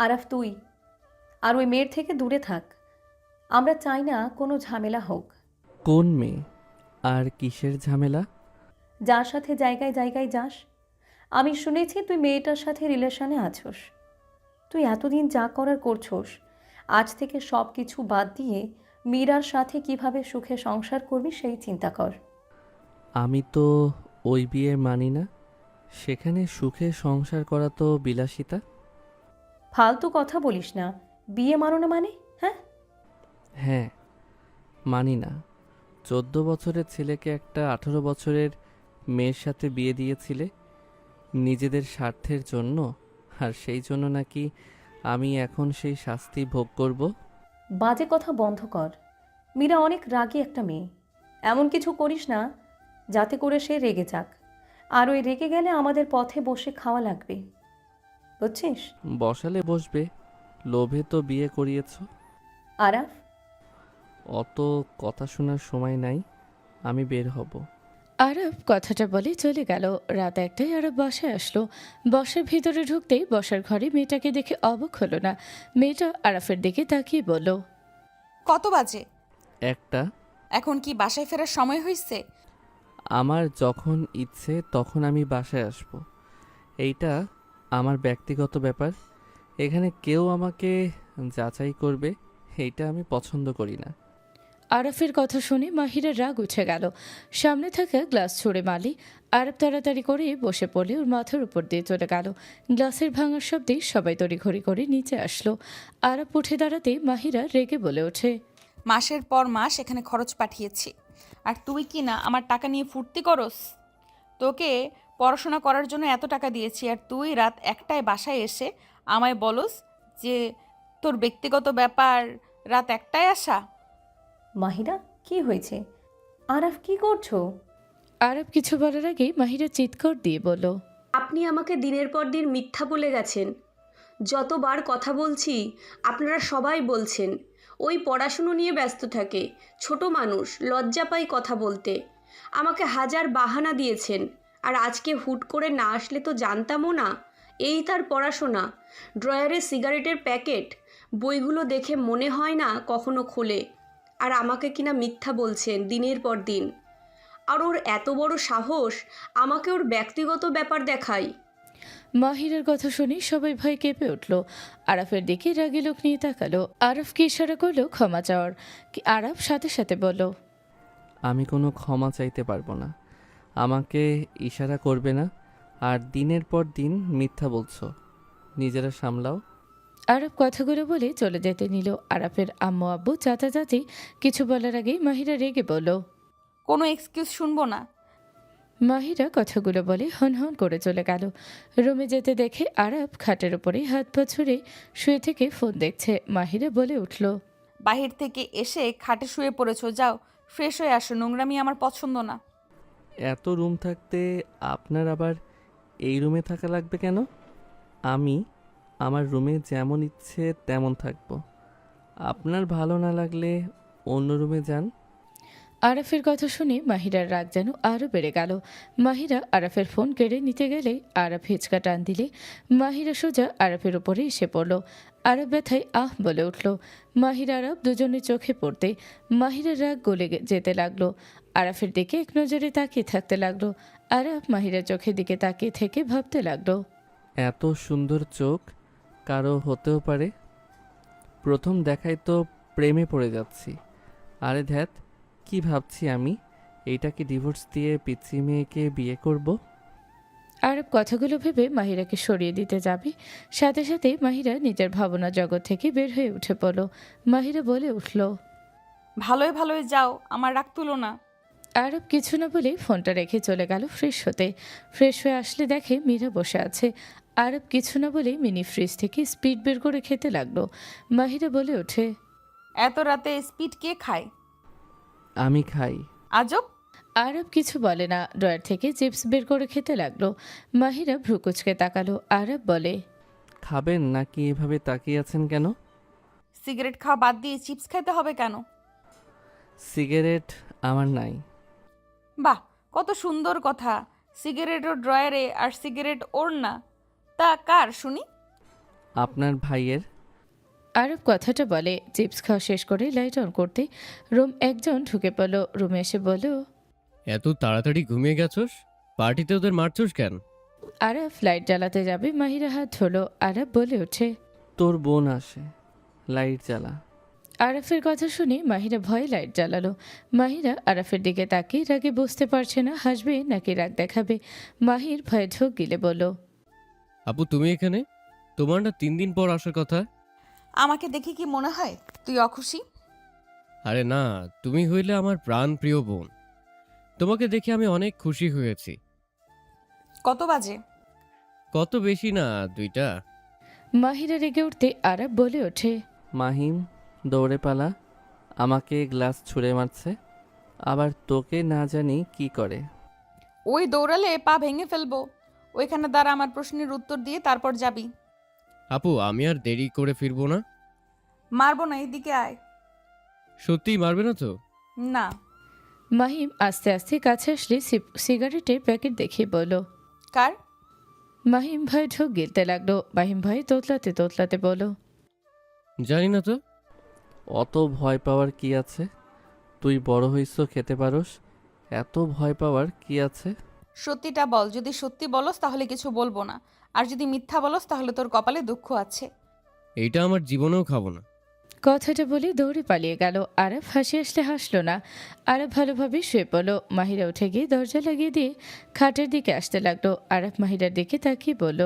আরাফ তুই আর ওই মেয়ের থেকে দূরে থাক। আমরা চাই না কোনো ঝামেলা হোক। কোন মেয়ে? আর কিসের ঝামেলা? যার সাথে জায়গায় জায়গায় যাস, আমি শুনেছি তুই মেয়েটার সাথে রিলেশনে আছোস। তুই এতদিন যা করার করছোস, আজ থেকে সব কিছু বাদ দিয়ে মীরার সাথে কিভাবে সুখে সংসার করবি সেই চিন্তা কর। আমি তো ওই বিয়ে মানি না। সেখানে সুখে সংসার করা তো বিলাসিতা। ফালতু কথা বলিস না। বিয়ে মানো না মানে? হ্যাঁ, হ্যাঁ, মানি না। 14 বছরের ছেলেকে একটা 18 বছরের মেয়ের সাথে বিয়ে দিয়েছিলে নিজেদের স্বার্থের জন্য। আর সেই জন্য নাকি আমি এখন সেই শাস্তি ভোগ করব? বাজে কথা বন্ধ কর। মীরা অনেক রাগী একটা মেয়ে। এমন কিছু করিস না যাতে করে সে রেগে যাক, আর ওই রেগে গেলে আমাদের পথে বসে খাওয়া লাগবে, বুঝছিস? বসালে বসবে, লোভে তো বিয়ে করিয়েছ। আরাফ, অত কথা শোনার সময় নাই, আমি বের হব। আরব কথাটা বলে চলে গেল। রাত 1টায় আরব বাসায় আসলো। বসার ভিতরে ঢুকতেই বসার ঘরে মেয়েটাকে দেখে অবাক হলো না। মেয়েটা আরাফের দিকে তাকিয়ে বলল, কত বাজে? একটা। এখন কি বাসায় ফেরার সময় হয়েছে? আমার যখন ইচ্ছে তখন আমি বাসায় আসব। এইটা আমার ব্যক্তিগত ব্যাপার। এখানে কেউ আমাকে যাচাই করবে, এইটা আমি পছন্দ করি না। আরাফের কথা শুনে মাহিরার রাগ উঠে গেল। সামনে থাকা গ্লাস ছুঁড়ে মারলি। আরব তাড়াতাড়ি করে বসে পড়লে ওর মাথার উপর দিয়ে চলে গেল। গ্লাসের ভাঙার শব্দে সবাই তড়িঘড়ি করে নিচে আসলো। আরব উঠে দাঁড়াতে মাহিরা রেগে বলে ওঠে, মাসের পর মাস এখানে খরচ পাঠিয়েছি, আর তুই কি না আমার টাকা নিয়ে ফুর্তি করস? তোকে পড়াশোনা করার জন্য এত টাকা দিয়েছি, আর তুই রাত 1টায় বাসায় এসে আমায় বলস যে তোর ব্যক্তিগত ব্যাপার রাত 1টায় আসা? মাহিরা, কি হয়েছে? আরাফ, কি করছো? আরব কিছু বলার আগে মাহিরা চিৎকার দিয়ে বলল, আপনি আমাকে দিনের পর দিন মিথ্যা বলে গেছেন। যতবার কথা বলছি আপনারা সবাই বলছেন ওই পড়াশুনো নিয়ে ব্যস্ত থাকে, ছোট মানুষ, লজ্জা পাই কথা বলতে। আমাকে হাজার বাহানা দিয়েছেন, আর আজকে হুট করে না আসলে তো জানতামও না এই তার পড়াশোনা। ড্রয়ারে সিগারেটের প্যাকেট, বইগুলো দেখে মনে হয় না কখনো খোলে। আর আমাকে কিনা মিথ্যা বলছেন দিনের পর দিন। আর ওর এত বড় সাহস আমাকে ওর ব্যক্তিগত ব্যাপার দেখায়। মাহিরার কথা শুনে সবাই ভয় কেঁপে উঠল। আরাফের দিকে রাগী লোক নিয়ে তাকালো। আরাফকে ইশারা করলো ক্ষমা চাওয়ার। আরাফ সাথে সাথে বলল, আমি কোনো ক্ষমা চাইতে পারবো না। আমাকে ইশারা করবে না। আর দিনের পর দিন মিথ্যা বলছো, নিজেরা সামলাও। আরব কথাগুলো বলে চলে যেতে নিল। আরাফের আম্মু আব্বু চাচা চাচি কিছু বলার আগেই মাহিরা রেগে বলল, কোনো এক্সকিউজ শুনবো না। মাহিরা কথাগুলো বলে হন হন করে চলে গেল। রুমে যেতে দেখে আরব খাটের উপরে হাত পা ছুঁড়ে শুয়ে থেকে ফোন দেখছে। মাহিরা বলে উঠল, বাহির থেকে এসে খাটে শুয়ে পড়েছো, যাও ফ্রেশ হয়ে আসো, নোংরামি আমার পছন্দ না। এত রুম থাকতে আপনার আবার এই রুমে থাকা লাগবে কেন? আমি আমার রুমে যেমন ইচ্ছে তেমন থাকবো। আপনার ভালো না লাগলে অন্য রুমে যান। আরাফের কথা শুনে মাহিরার রাগ যেন আরও বেড়ে গেল। মাহিরা আরাফের ফোন কেড়ে নিতে গেলে আরাফ হিচকা টান দিলে মাহিরা সোজা আরাফের উপরে এসে পড়ল। আরাফ ব্যথায় আহ বলে উঠল। মাহিরা আরাফ দুজনের চোখে পড়তে মাহিরার রাগ গলে যেতে লাগলো। আরাফের দিকে এক নজরে তাকিয়ে থাকতে লাগলো। আরাফ মাহিরার চোখের দিকে তাকিয়ে থেকে ভাবতে লাগলো, এত সুন্দর চোখ কারো হতেও পারে। প্রথম দেখায় তো প্রেমে পড়ে যাচ্ছি। আরে ধ্যাত, কি ভাবছি আমি? এইটাকে ডিভোর্স দিয়ে পিচ্ছি মেয়েকে বিয়ে করব? আরব কথাগুলো ভেবে মাহিরাকে সরিয়ে দিতে যাবে, সাথে সাথে মাহিরা নিজের ভাবনা জগৎ থেকে বের হয়ে উঠে পড়ল। মাহিরা বলে উঠল, ভালোই ভালোই যাও, আমার রাগ তুলো না। আরব কিছু না বলে ফোনটা রেখে চলে গেল ফ্রেশ হতে। ফ্রেশ হয়ে আসলে দেখে মীরা বসে আছে। আরব কিছু না বলে মিনি ফ্রিজ থেকে স্পিড বের করে খেতে লাগলো। মাহিরা বলে ওঠে, এত রাতে স্পিড কে খায়? আমি খাই। আজব। আরব কিছু বলে না, ড্রয়ার থেকে চিপস বের করে খেতে লাগলো। মাহিরা ভ্রুকুচকে তাকালো। আরব বলে, খাবেন নাকি এভাবে তাকিয়ে আছেন কেন? সিগারেট খাওয়া বাদ দিয়ে চিপস খাইতে হবে কেন? সিগারেট আমার নাই। বাহ, কত সুন্দর কথা। সিগারেট ওর ড্রয়ারে আর সিগারেট ওর না, তা কার শুনি? আপনার ভাইয়ের। আরব কথাটা বলে চিপস খাওয়া শেষ করে লাইট অন করতে রুম একজন ঢুকে পড়ল। রুমে এসে বলল, এত তাড়াতাড়ি ঘুমিয়ে গেছস? পার্টিতে ওদের মারছস কেন? আরব লাইট জ্বালাতে যাবে, মাহিরা হাত ধরলো। আরব বলে ওঠে, তোর বোন আসে, লাইট জ্বালা। আরাফের কথা শুনে মাহিরা ভয়ে লাইট জ্বালালো। মাহিরা আরাফের দিকে তাকিয়ে রাগে বুঝতে পারছে না হাসবে নাকি রাগ দেখাবে। মাহির ভয়ে ঢোক গিলে বলল, আপু তুমি এখানে? তোমার না 3 দিন পর আসার কথা? আমাকে দেখে কি মনে হয় তুই অখুশি? আরে না, তুমি হইলে আমার প্রাণ প্রিয় বোন। তোমাকে দেখে আমি অনেক খুশি হয়েছি। কত বাজে? কত বেশি না, 2টা। মাহিরা রেগে উঠতে আরাব বলে ওঠে, মাহিম দৌড়ে পালা, আমাকে গ্লাস ছুঁড়ে মারছে, আবার তোকে না জানি কি করে। ওই দৌড়ালে পা ভেঙে ফেলবো। ওইখানে দাঁড়া, আমার প্রশ্নের উত্তর দিয়ে তারপর যাবি। আপু আমি আর দেরি করে ফিরবো না। মারবো না, এদিকে আয়। সত্যিই মারবে না তো? না। মাহিম আস্তে আস্তে কাছে আসলে সিগারেটের প্যাকেট দেখিয়ে বলল। কার? মাহিম ভয়ে ঢোক গিলতে লাগলো। মাহিম ভয়ে তোতলাতে তোতলাতে বলল, জানি না তো। অত ভয় পাওয়ার কি আছে? তুই বড় হইছ, খেতে পারোস, এত ভয় পাওয়ার কি আছে? সত্যিটা বল। যদি সত্যি বলস তাহলে কিছু বলবো না, আর যদি মিথ্যা বলস তাহলে তোর কপালে দুঃখ আছে। এইটা আমার জীবনেও খাবো না। কথাটা বলে দৌড়ে পালিয়ে গেল। আরাফ হাসি আসলে হাসলো না। আরাফ ভালোভাবে শুয়ে পড়ল। মাহিরা উঠে গিয়ে দরজা লাগিয়ে দিয়ে খাটের দিকে আসতে লাগলো। আরাফ মাহিরার দিকে তাকিয়ে বলল,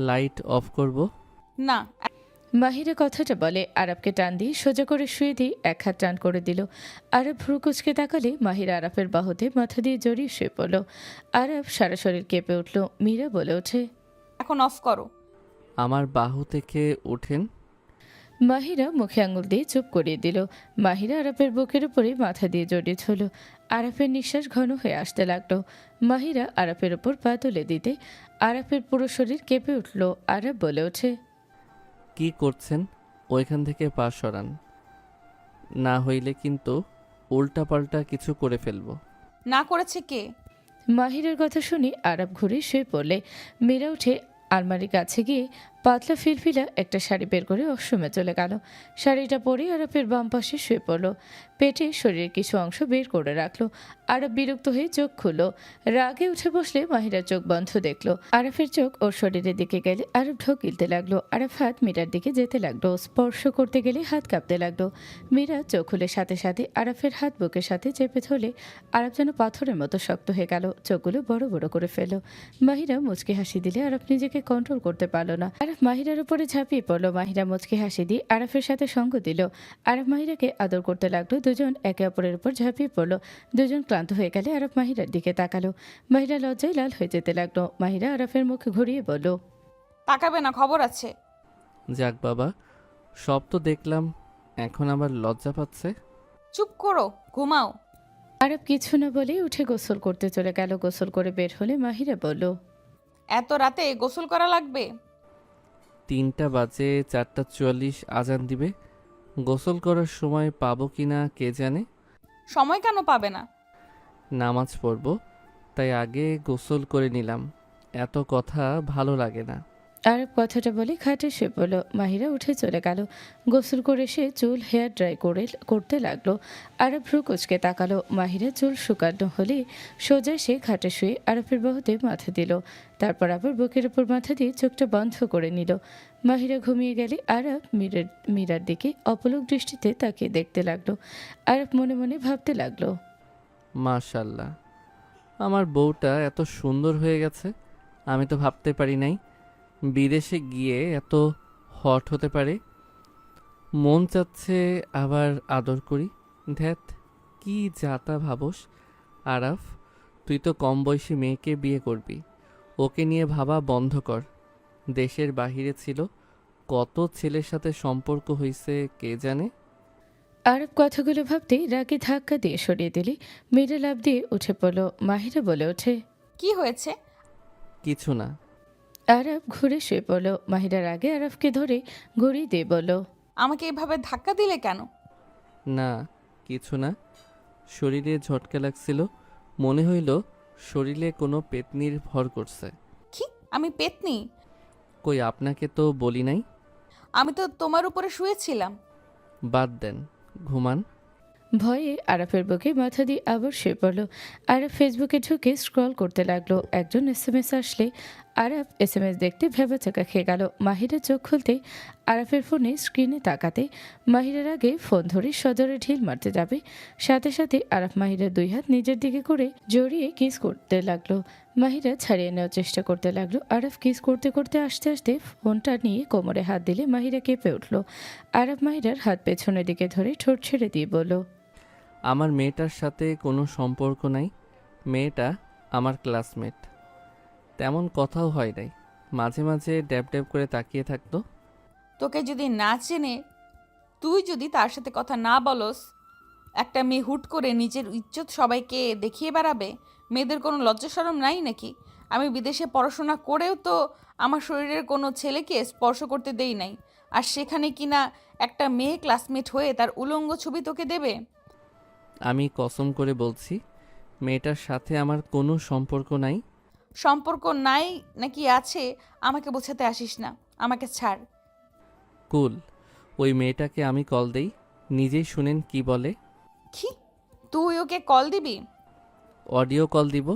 লাইট অফ করব? না। মাহিরা কথাটা বলে আরাফকে টান দিয়ে সোজা করে শুয়ে দিয়ে এক হাত টান করে দিল। আরাফ ভ্রু কুচকে তাকালে মাহিরা আরাফের বাহুতে মাথা দিয়ে জড়িয়ে শুয়ে পড়ল। আরাফ সারা শরীর কেঁপে উঠল। মীরা বলে ওঠে, এখন অফ করো। আমার বাহু থেকে ওঠেন। মাহিরা মুখে আঙুল দিয়ে চুপ করিয়ে দিল। মাহিরা আরাফের বুকের উপরে মাথা দিয়ে জড়িয়ে ধরল। আরাফের নিঃশ্বাস ঘন হয়ে আসতে লাগলো। মাহিরা আরাফের উপর পা তুলে দিতে আরাফের পুরো শরীর কেঁপে উঠল। আরাফ বলে ওঠে, কি করছেন? ওইখান থেকে পা সরান, না হইলে কিন্তু উল্টাপাল্টা কিছু করে ফেলবো। না করেছে কে? মাহিরার কথা শুনে আরাফ ঘুরে শুয়ে পড়লে মীরা উঠে আলমারির কাছে গিয়ে পাতলা ফিলফিলা একটা শাড়ি বের করে ওয়াশরুমে চলে গেল। শাড়িটা পরে আরাফের বাম পাশে শুয়ে পড়ল। পেটে শরীরের কিছু অংশ বের করে রাখলো। আরাফ বিরক্ত হয়ে চোখ খুলল। রাগে উঠে বসলে মাহিরার চোখ বন্ধ দেখলো। আরাফের চোখ ওর শরীরের দিকে গেলে আরাফ ঢোক গিলতে লাগলো। আরাফ হাত মীরার দিকে যেতে লাগলো। স্পর্শ করতে গেলে হাত কাঁপতে লাগলো। মীরা চোখ খুলে সাথে সাথে আরাফের হাত বুকের সাথে চেপে ধরলে আরাফ যেন পাথরের মতো শক্ত হয়ে গেল। চোখগুলো বড় বড় করে ফেলল। মাহিরা মুচকি হাসি দিলে আরাফ নিজেকে কন্ট্রোল করতে পারল না। আরাফ মাহিরার উপরে ঝাঁপিয়ে পড়ল। মাহিরা মুচকি হাসি দিয়ে আরাফের সাথে সঙ্গ দিল। আরাফ মাহিরাকে আদর করতে লাগলো। দুজন একে অপরের উপর ঝাঁপিয়ে পড়ল। দুজন ক্লান্ত হয়ে গেলে আরাফ মাহিরার দিকে তাকালো। মাহিরা লজ্জায় লাল হয়ে যেতে লাগলো। মাহিরা আরাফের মুখ ঘুরিয়ে বলল, তাকাবে না, খবর আছে। যাক বাবা, সব তো দেখলাম, এখন আবার লজ্জা পাচ্ছে। চুপ করো, ঘুমাও। আরাফ কিছু না বলে উঠে গোসল করতে চলে গেল। গোসল করে বের হলে মাহিরা বলল, এত রাতে গোসল করা লাগবে? 3টা বাজে, 4:44 আজান দিবে। গোসল করার সময় পাবো কি না কে জানে। সময় কেন পাবে না? নামাজ পড়ব, তাই আগে গোসল করে নিলাম। এত কথা ভালো লাগে না। আরব কথাটা বলে খাটে শুয়ে পড়ল। মাহিরা উঠে চলে গেল। গোসল করে সে চুল হেয়ার ড্রাই করতে লাগলো। আরব ভ্রু কুচকে তাকালো। মাহিরা চুল শুকানো হলে সোজা সে খাটে শুয়ে আরবের বাহুতে মাথা দিল। তারপর আবার বুকের উপর মাথা দিয়ে চোখটা বন্ধ করে নিল। মাহিরা ঘুমিয়ে গেলে আরব মীরার দিকে অপলক দৃষ্টিতে তাকিয়ে দেখতে লাগলো। আরব মনে মনে ভাবতে লাগলো, মাশাল্লাহ, আমার বউটা এত সুন্দর হয়ে গেছে। আমি তো ভাবতে পারি নাই বিদেশে গিয়ে এত হট হতে পারে। মন চাচ্ছে আবার আদর করি। ধ্যাত, কি যাতা ভাবস। আরাফ, তুই তো কম বয়সী মেয়েকে বিয়ে করবি, ওকে নিয়ে ভাবা বন্ধ কর। দেশের বাহিরে ছিল, কত ছেলের সাথে সম্পর্ক হইছে কে জানে। আরব কথাগুলো ভাবতেই রাগে ধাক্কা দিয়ে সরিয়ে দিলে মীরা লাফ দিয়ে উঠে পড়ল। মাহিরা বলে ওঠে, কি হয়েছে? কিছু না। আরব ঘুরে শুয়ে পড়ল। মাহিরার আগে আরবকে ধরে ঘুরিয়ে দিয়ে বলল, আমাকে এভাবে ধাক্কা দিলে কেন? না, কিছু না। শরীরে ঝটকা লাগছিল, মনে হইল শরীরে কোনো পেতনির ভর করছে। কি? আমি পেতনি? কই আপনাকে তো বলি নাই। আমি তো তোমার উপরে শুয়েছিলাম। বাদ দেন, ঘুমান। ভয়ে আরাফের বুকে মাথা দিয়ে আবার শুয়ে পড়ল। আরাফ ফেসবুকে ঢুকে স্ক্রল করতে লাগলো। একজন এসএমএস আসলে আরাফ এসএমএস দেখতে ভেবাচাকা খেয়ে গেল। মাহিরা চোখ খুলতে আরাফের ফোনে স্ক্রিনে তাকাতে মাহিরার আগে ফোন ধরে সজোরে ঢিল মারতে যাবে, সাথে সাথে আরাফ মাহিরার দুই হাত নিজের দিকে করে জড়িয়ে কিস করতে লাগলো। মাহিরা ছাড়িয়ে নেওয়ার চেষ্টা করতে লাগলো। আরাফ কিস করতে করতে আস্তে আস্তে ফোনটা নিয়ে কোমরে হাত দিলে মাহিরা কেঁপে উঠল। আরাফ মাহিরার হাত পেছনের দিকে ধরে ঠোঁট ছেড়ে দিয়ে বলল, আমার মেয়েটার সাথে কোনো সম্পর্ক নাই। মেয়েটা আমার ক্লাসমেট। তেমন কথাও হয় নাই, মাঝে মাঝে ড্যাব ড্যাব করে তাকিয়ে থাকতো। তোকে যদি না চেনে, তুই যদি তার সাথে কথা না বলস, একটা মেয়ে হুট করে নিজের ইজ্জত সবাইকে দেখিয়ে বেড়াবে? মেয়েদের কোনো লজ্জা শরম নাই নাকি? আমি বিদেশে পড়াশোনা করেও তো আমার শরীরের কোনো ছেলেকে স্পর্শ করতে দেই নাই, আর সেখানে কিনা একটা মেয়ে ক্লাসমেট হয়ে তার উলঙ্গ ছবি তোকে দেবে? আমি কসম করে বলছি, মেয়েটার সাথে আমার কোনো সম্পর্ক নাই। সম্পর্ক নাই নাকি আছে আমাকে বোঝাতে আসিস না, আমাকে ছাড়। কুল, ওই মেয়েটাকে আমি কল দেই, নিজেই শুনেন কি বলে। কি? তুই ওকে কল দিবি? অডিও কল দিব।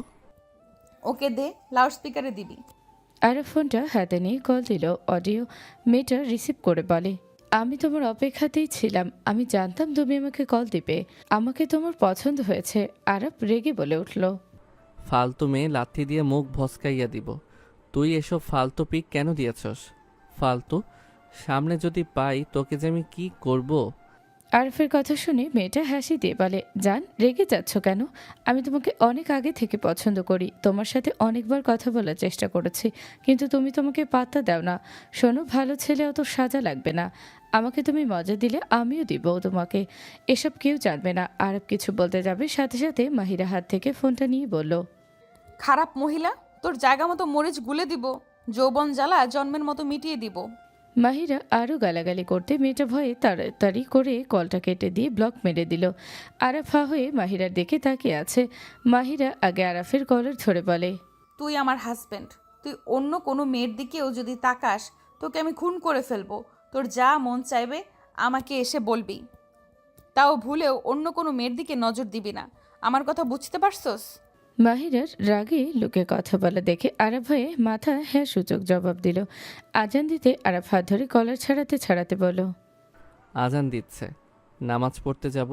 ওকে দে, লাউড স্পিকারে দিবি। আরাফ ফোনটা হাতে নিয়ে কল দিল। অডিও মেয়েটা রিসিভ করে বলে, আমি তোমার অপেক্ষাতেই ছিলাম। আমি জানতাম তুমি আমাকে কল দিবে। আমাকে তোমার পছন্দ হয়েছে। আরাফ রেগে বলে উঠল, ফালতু মেয়ে, লাথি দিয়ে মুখ ভসকাইয়া দিব। তুই এসব ফালতু পিক কেন দিয়েছস? ফালতু, সামনে যদি পাই তোকে যে আমি কি করব। আরাফের কথা শুনে মেয়েটা হাসি দিয়ে বলে, জান, রেগে যাচ্ছ কেন? আমি তোমাকে অনেক আগে থেকে পছন্দ করি। তোমার সাথে অনেকবার কথা বলার চেষ্টা করেছি, কিন্তু তুমি তোমাকে পাত্তা দাও না। শোনো, ভালো ছেলে অত সাজা লাগবে না। আমাকে তুমি মজা দিলে আমিও দিব তোমাকে। এসব কেউ জানবে না। আরাফ কিছু বলতে যাবে, সাথে সাথে মাহিরা হাত থেকে ফোনটা নিয়ে বলল, খারাপ মহিলা, তোর জায়গা মতো মরিচ গুলে দিব, যৌবন জ্বালা জন্মের মতো মিটিয়ে দিব। মাহিরা আরও গালাগালি করতে মেয়েটা ভয়ে তাড়াতাড়ি করে কলটা কেটে দিয়ে ব্লক মেরে দিল। আরাফ হা হয়ে মাহিরার দিকে তাকিয়ে আছে। মাহিরা আগে আরাফের কলার ধরে বলে, তুই আমার হাজব্যান্ড, তুই অন্য কোনো মেয়ের দিকেও যদি তাকাস তোকে আমি খুন করে ফেলবো। তোর যা মন চাইবে আমাকে এসে বলবি, তাও ভুলেও অন্য কোনো মেয়ের দিকে নজর দিবি না। আমার কথা বুঝতে পারছস? মাহিরার রাগে লোকে কথা বলা দেখে আরাফ ভয়ে মাথা হ্যাঁ সূচক জবাব দিল। আজান দিতে আরাফ হাত ধরে কলার ছাড়াতে ছাড়াতে বলল, আজান দিচ্ছে, নামাজ পড়তে যাব।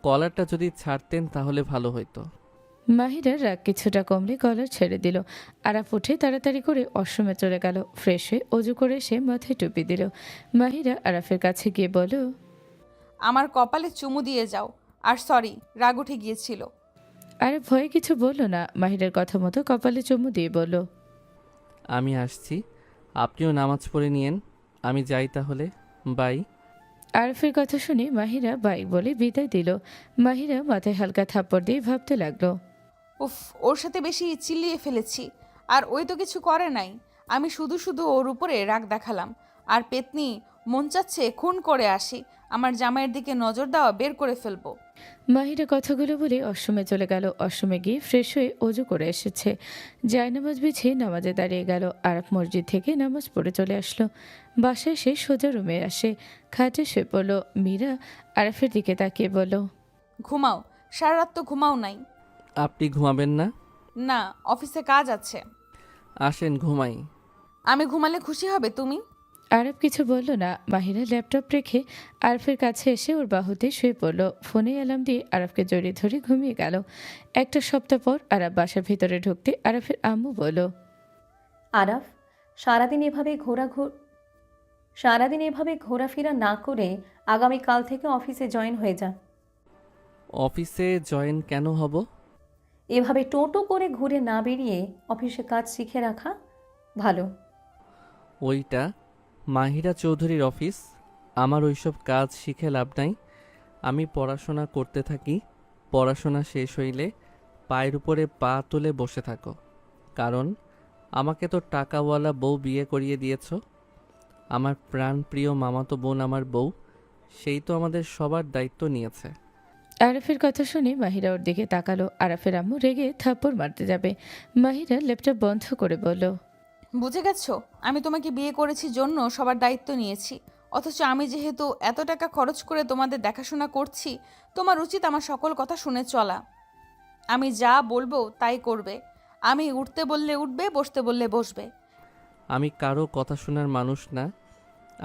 কলারটা যদি ছাড়তেন তাহলে ভালো হতো। মাহিরার রাগ কিছুটা কমলে কলার ছেড়ে দিল। আরাফ উঠে তাড়াতাড়ি করে ওয়াশরুমে চলে গেল। ফ্রেশ হয়ে অজু করে এসে মাথায় টুপি দিল। মাহিরা আরাফের কাছে গিয়ে বলল, আমার কপালে চুমু দিয়ে যাও। আর সরি, রাগ উঠে গিয়েছিল। আরাফ ভয়ে কিছু বলল না। মাহিরার কথা মতো কপালে চুমু দিয়ে বলল, আমি আসছি, আপনিও নামাজ পড়ে নিয়েন। আমি যাই তাহলে, বাই। আরাফের কথা শুনে মাহিরা বাই বলে বিদায় দিল। মাহিরা মাথায় হালকা থাপ্পড় দিয়ে ভাবতে লাগলো, উফ, ওর সাথে বেশি চিল্লিয়ে ফেলেছি। আর ওই তো কিছু করে নাই, আমি শুধু শুধু ওর উপরে রাগ দেখালাম। আর পেতনি, মন চাচ্ছে খুন করে আসি, আমার জামাইয়ের দিকে নজর দেওয়া বের করে ফেলবো। মাহিরা কথাগুলো বলে অশ্রমে চলে গেল। অশ্রমে গিয়ে ফ্রেশ হয়ে অজু করে এসেছে। জায়নামাজ বিছিয়ে নামাজে দাঁড়িয়ে গেল। আরাফ মসজিদ থেকে নামাজ পড়ে চলে আসলো। বাসায় সে সোজা রুমে আসে, খাটে শুয়ে পড়ল। মীরা আরাফের দিকে তাকিয়ে বলল, ঘুমাও, সারা রাত তো ঘুমাও নাই। আপনি ঘুমাবেন না? না, অফিসে কাজ আছে। আসেন ঘুমাই। আমি ঘুমালে খুশি হবে তুমি? আরাফ কিছু বলল না। মাহিরা ল্যাপটপ রেখে আরাফের কাছে এসে ওর বাহুতে শুয়ে পড়ল। ফোনে অ্যালার্ম দিয়ে আরাফকে জড়িয়ে ধরে ঘুমিয়ে গেল। একটা সপ্তাহ পর আরাফ বাসার ভিতরে ঢুকতে আরাফের আম্মু বলল, আরাফ, সারাদিন এভাবে ঘোরাফেরা না করে আগামীকাল থেকে অফিসে জয়েন হয়ে যা। অফিসে জয়েন কেন হব? এভাবে টোটো করে ঘুরে না বেরিয়ে অফিসে কাজ শিখে রাখা ভালো। ওইটা মাহিরা চৌধুরীর অফিস, আমার ওইসব কাজ শিখে লাভ নাই। আমি পড়াশোনা করতে থাকি, পড়াশোনা শেষ হইলে পায়ের উপরে পা তুলে বসে থাকো। কারণ আমাকে তো টাকাওয়ালা বউ বিয়ে করিয়ে দিয়েছ। আমার প্রাণপ্রিয় মামাতো বোন আমার বউ, সেই তো আমাদের সবার দায়িত্ব নিয়েছে। আরাফের কথা শুনে মাহিরা ওর দিকে তাকালো। আরাফের আম্মু রেগে থাপ্পড় মারতে যাবে। মাহিরা ল্যাপটপ বন্ধ করে বলল, বুঝে গেছো? আমি তোমাকে বিয়ে করেছি জন্য সবার দায়িত্ব নিয়েছি, অথচ আমি যেহেতু এত টাকা খরচ করে তোমাদের দেখাশোনা করছি, তোমার উচিত আমার সকল কথা শুনে চলা। আমি যা বলবো তাই করবে। আমি উঠতে বললে উঠবে, বসতে বললে বসবে। আমি কারো কথা শোনার মানুষ না।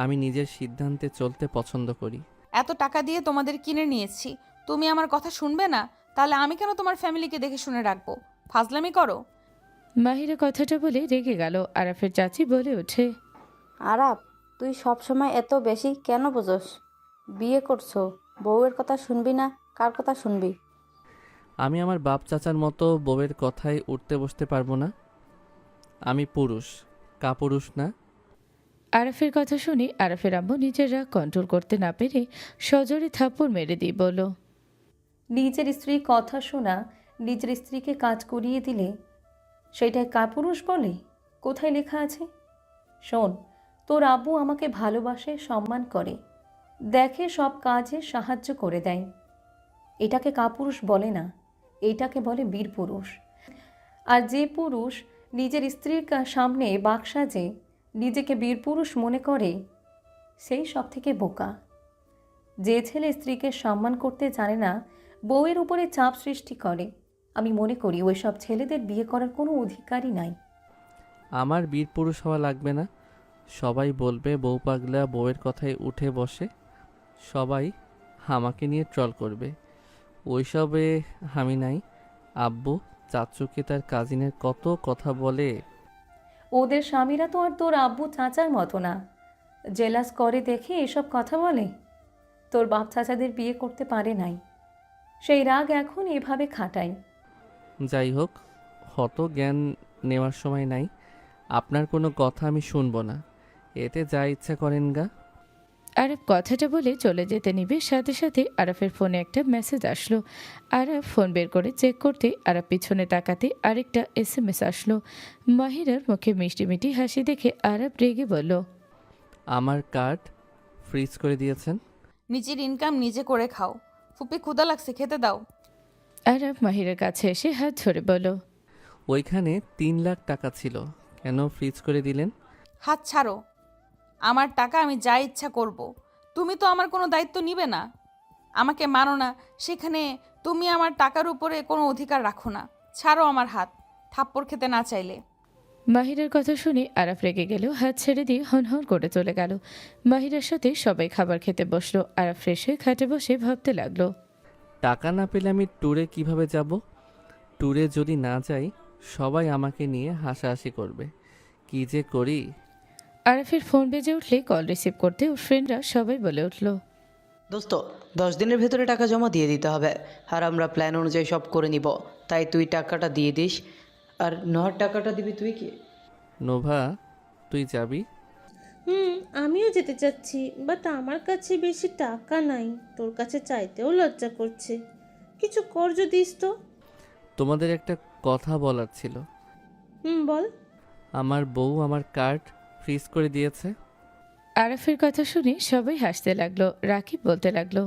আমি নিজের সিদ্ধান্তে চলতে পছন্দ করি। এত টাকা দিয়ে তোমাদের কিনে নিয়েছি, তুমি আমার কথা শুনবে না? তাহলে আমি কেন তোমার ফ্যামিলিকে দেখে শুনে রাখবো? ফাজলামি করো। মাহিরা কথাটা বলে রেগে গেল। আরাফের চাচি বলে ওঠে, আরাপ, তুই সব সময় এত বেশি কেন বোঝস? বিয়ে করছো, বউয়ের কথা শুনবি না, কার কথা শুনবি? আমি আমার বাপ চাচার মতো বউয়ের কথায় উঠতে বসতে পারবো না। আমি পুরুষ, কাপুরুষ না। আরাফের কথা শুনে আরাফের আম্মু নিজের রাগ কন্ট্রোল করতে না পেরে সজোরে থাপ্পড় মেরে দিয়ে বলল, নিজের স্ত্রীর কথা শোনা, নিজের স্ত্রীকে কাজ করিয়ে দিলে সেটাই কাপুরুষ বলে? কোথায় লেখা আছে? শোন, তোর আব্বু আমাকে ভালোবাসে, সম্মান করে, দেখে সব কাজে সাহায্য করে দেয়। এটাকে কাপুরুষ বলে না, এটাকে বলে বীর পুরুষ। আর যে পুরুষ নিজের স্ত্রীর সামনে বাকসাজে নিজেকে বীর পুরুষ মনে করে, সেই সব থেকে বোকা। যে ছেলে স্ত্রীকে সম্মান করতে জানে না, বউয়ের উপরে চাপ সৃষ্টি করে, আমি মনে করি ওই সব ছেলেদের বিয়ে করার কোনো অধিকারই নাই। আমার বীর পুরুষ হওয়া লাগবে না। সবাই বলবে বউ পাগলা বউয়ের কথায় উঠে বসে। সবাই আমাকে নিয়ে ট্রল করবে। ওইসবে আমি নাই। আব্বু চাচুকে তার কাজিনের কত কথা বলে। ওদের স্বামীরা তো আর তোর আব্বু চাচার মতো না, জেলাস করে দেখে এসব কথা বলে। তোর বাপ চাচাদের বিয়ে করতে পারে নাই, সেই রাগ এখন এভাবে খাটাই। যাই হোক, হত জ্ঞান নেওয়ার সময় নাই। আপনার কোনো কথা আমি শুনবো না। এতে যা ইচ্ছা করেন গা। আরাফ কথাটা বলে চলে যেতে নিবে, সাথে সাথে আরাফের ফোনে একটা মেসেজ আসলো। আরাফ ফোন বের করে চেক করতে আরাফ পিছনে তাকাতে আরেকটা SMS আসলো। মাহিরার মুখে মিষ্টি মিষ্টি হাসি দেখে আরাফ রেগে বলল, আমার কার্ড ফ্রিজ করে দিয়েছেন। নিজের ইনকাম নিজে করে খাও। ফুপি ক্ষুধা লাগছে, খেতে দাও। আরাফ মাহিরার কাছে এসে হাত ধরে বলল, ওইখানে 3 লাখ টাকা ছিল, কেন ফ্রিজ করে দিলেন? হাত ছাড়ো। আমার টাকা আমি যা ইচ্ছা করব। তুমি তো আমার কোনো দায়িত্ব নিবে না, আমাকে মানো না, সেখানে তুমি আমার টাকার উপরে কোনো অধিকার রাখো না। ছাড়ো আমার হাত, থাপ্পড় খেতে না চাইলে। মাহিরার কথা শুনে আরাফ রেগে গেল, হাত ছেড়ে দিয়ে হনহন করে চলে গেল। মাহিরার সাথে সবাই খাবার খেতে বসলো। আরাফ ফ্রেশ হয়ে খাটে বসে ভাবতে লাগলো, টাকা না পেলে আমি ট্যুরে কিভাবে যাব? ট্যুরে যদি না যাই সবাই আমাকে নিয়ে হাসাহাসি করবে। কি যে করি। আরাফের ফোন বেজে উঠলে কল রিসিভ করতে ওর ফ্রেন্ডরা সবাই বলে উঠল, দোস্ত, 10 দিনের ভেতরে টাকা জমা দিয়ে দিতে হবে, আর আমরা প্ল্যান অনুযায়ী সব করে নিব। তাই তুই টাকাটা দিয়ে দিস। আর নহর টাকাটা দিবি তুই কি? নোভা, তুই যাবি? আমিও যেতে চাচ্ছি, বাট আমার কাছে বেশি টাকা নাই, তোর কাছে চাইতেও লজ্জা করছে। কিছু কর যদিস তো। তোমাদের একটা কথা বলার ছিল। বল। আমার বউ আমার কার্ড ফ্রিজ করে দিয়েছে। আরাফের কথা শুনে সবাই হাসতে লাগলো। রাকিব বলতে লাগলো,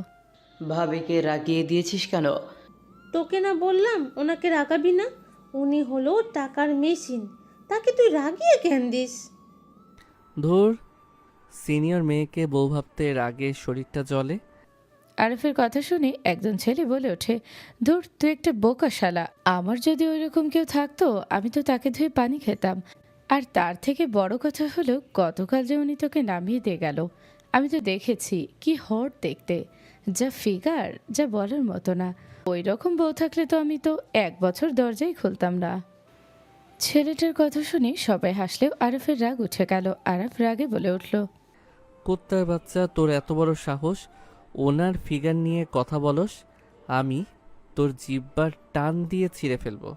ভাবিকে রাগিয়ে দিয়েছিস কেন? তোকে না বললাম ওনাকে রাগাবি না? উনি হলো টাকার মেশিন, তাকে তুই রাগিয়ে কেন দিস? ধুর, সিনিয়র মেয়েকে বউ ভাবতে রাগে শরীরটা জ্বলে। আরাফের কথা শুনে একজন ছেলে বলে ওঠে, ধুর, তুই একটা বোকা শালা। আমার যদি ওইরকম কেউ থাকতো আমি তো তাকে ধুয়ে পানি খেতাম। আর তার থেকে বড় কথা হলো, গতকাল যে উনি তোকে নামিয়ে দিয়ে গেল, আমি তো দেখেছি, কি হট দেখতে, যা ফিগার, যা বলার মতো না। ওই রকম বউ থাকলে তো আমি তো 1 বছর দরজাই খুলতাম না। ছেলেটার কথা শুনে সবাই হাসলেও আরাফের রাগ উঠে গেল। আরাফ রাগে বলে উঠল, কুত্তার বাচ্চা, তোর এত বড় সাহস ওনার ফিগার নিয়ে কথা বলস? আমি তোর জিহ্বার টান দিয়ে ছিঁড়ে ফেলবো।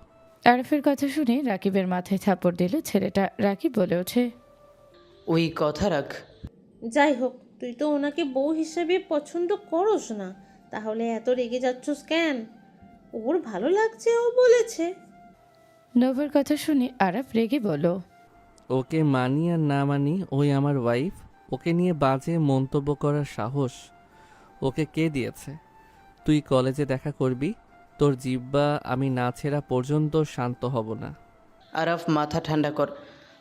আরাফের কথা শুনে রাকিবের মাথায় থাপড় দিল ছেলেটা। রাকিব বলে ওঠে, ওই কথা রাখ। যাই হোক, তুই তো ওনাকে বউ হিসেবে পছন্দ করস না, তাহলে এত রেগে যাচ্ছস কেন? ওর ভালো লাগছে, ও বলেছে। নভার কথা শুনে আরাফ রেগে বলল, ওকে মানি আর না মানি, ওই আমার ওয়াইফ। ওকে নিয়ে বাজে মন্তব্য করার সাহস ওকে কে দিয়েছে? তুই কলেজে দেখা করবি, তোর জিহ্বা আমি না ছেঁড়া পর্যন্ত শান্ত হব না। আরাফ, মাথা ঠান্ডা কর।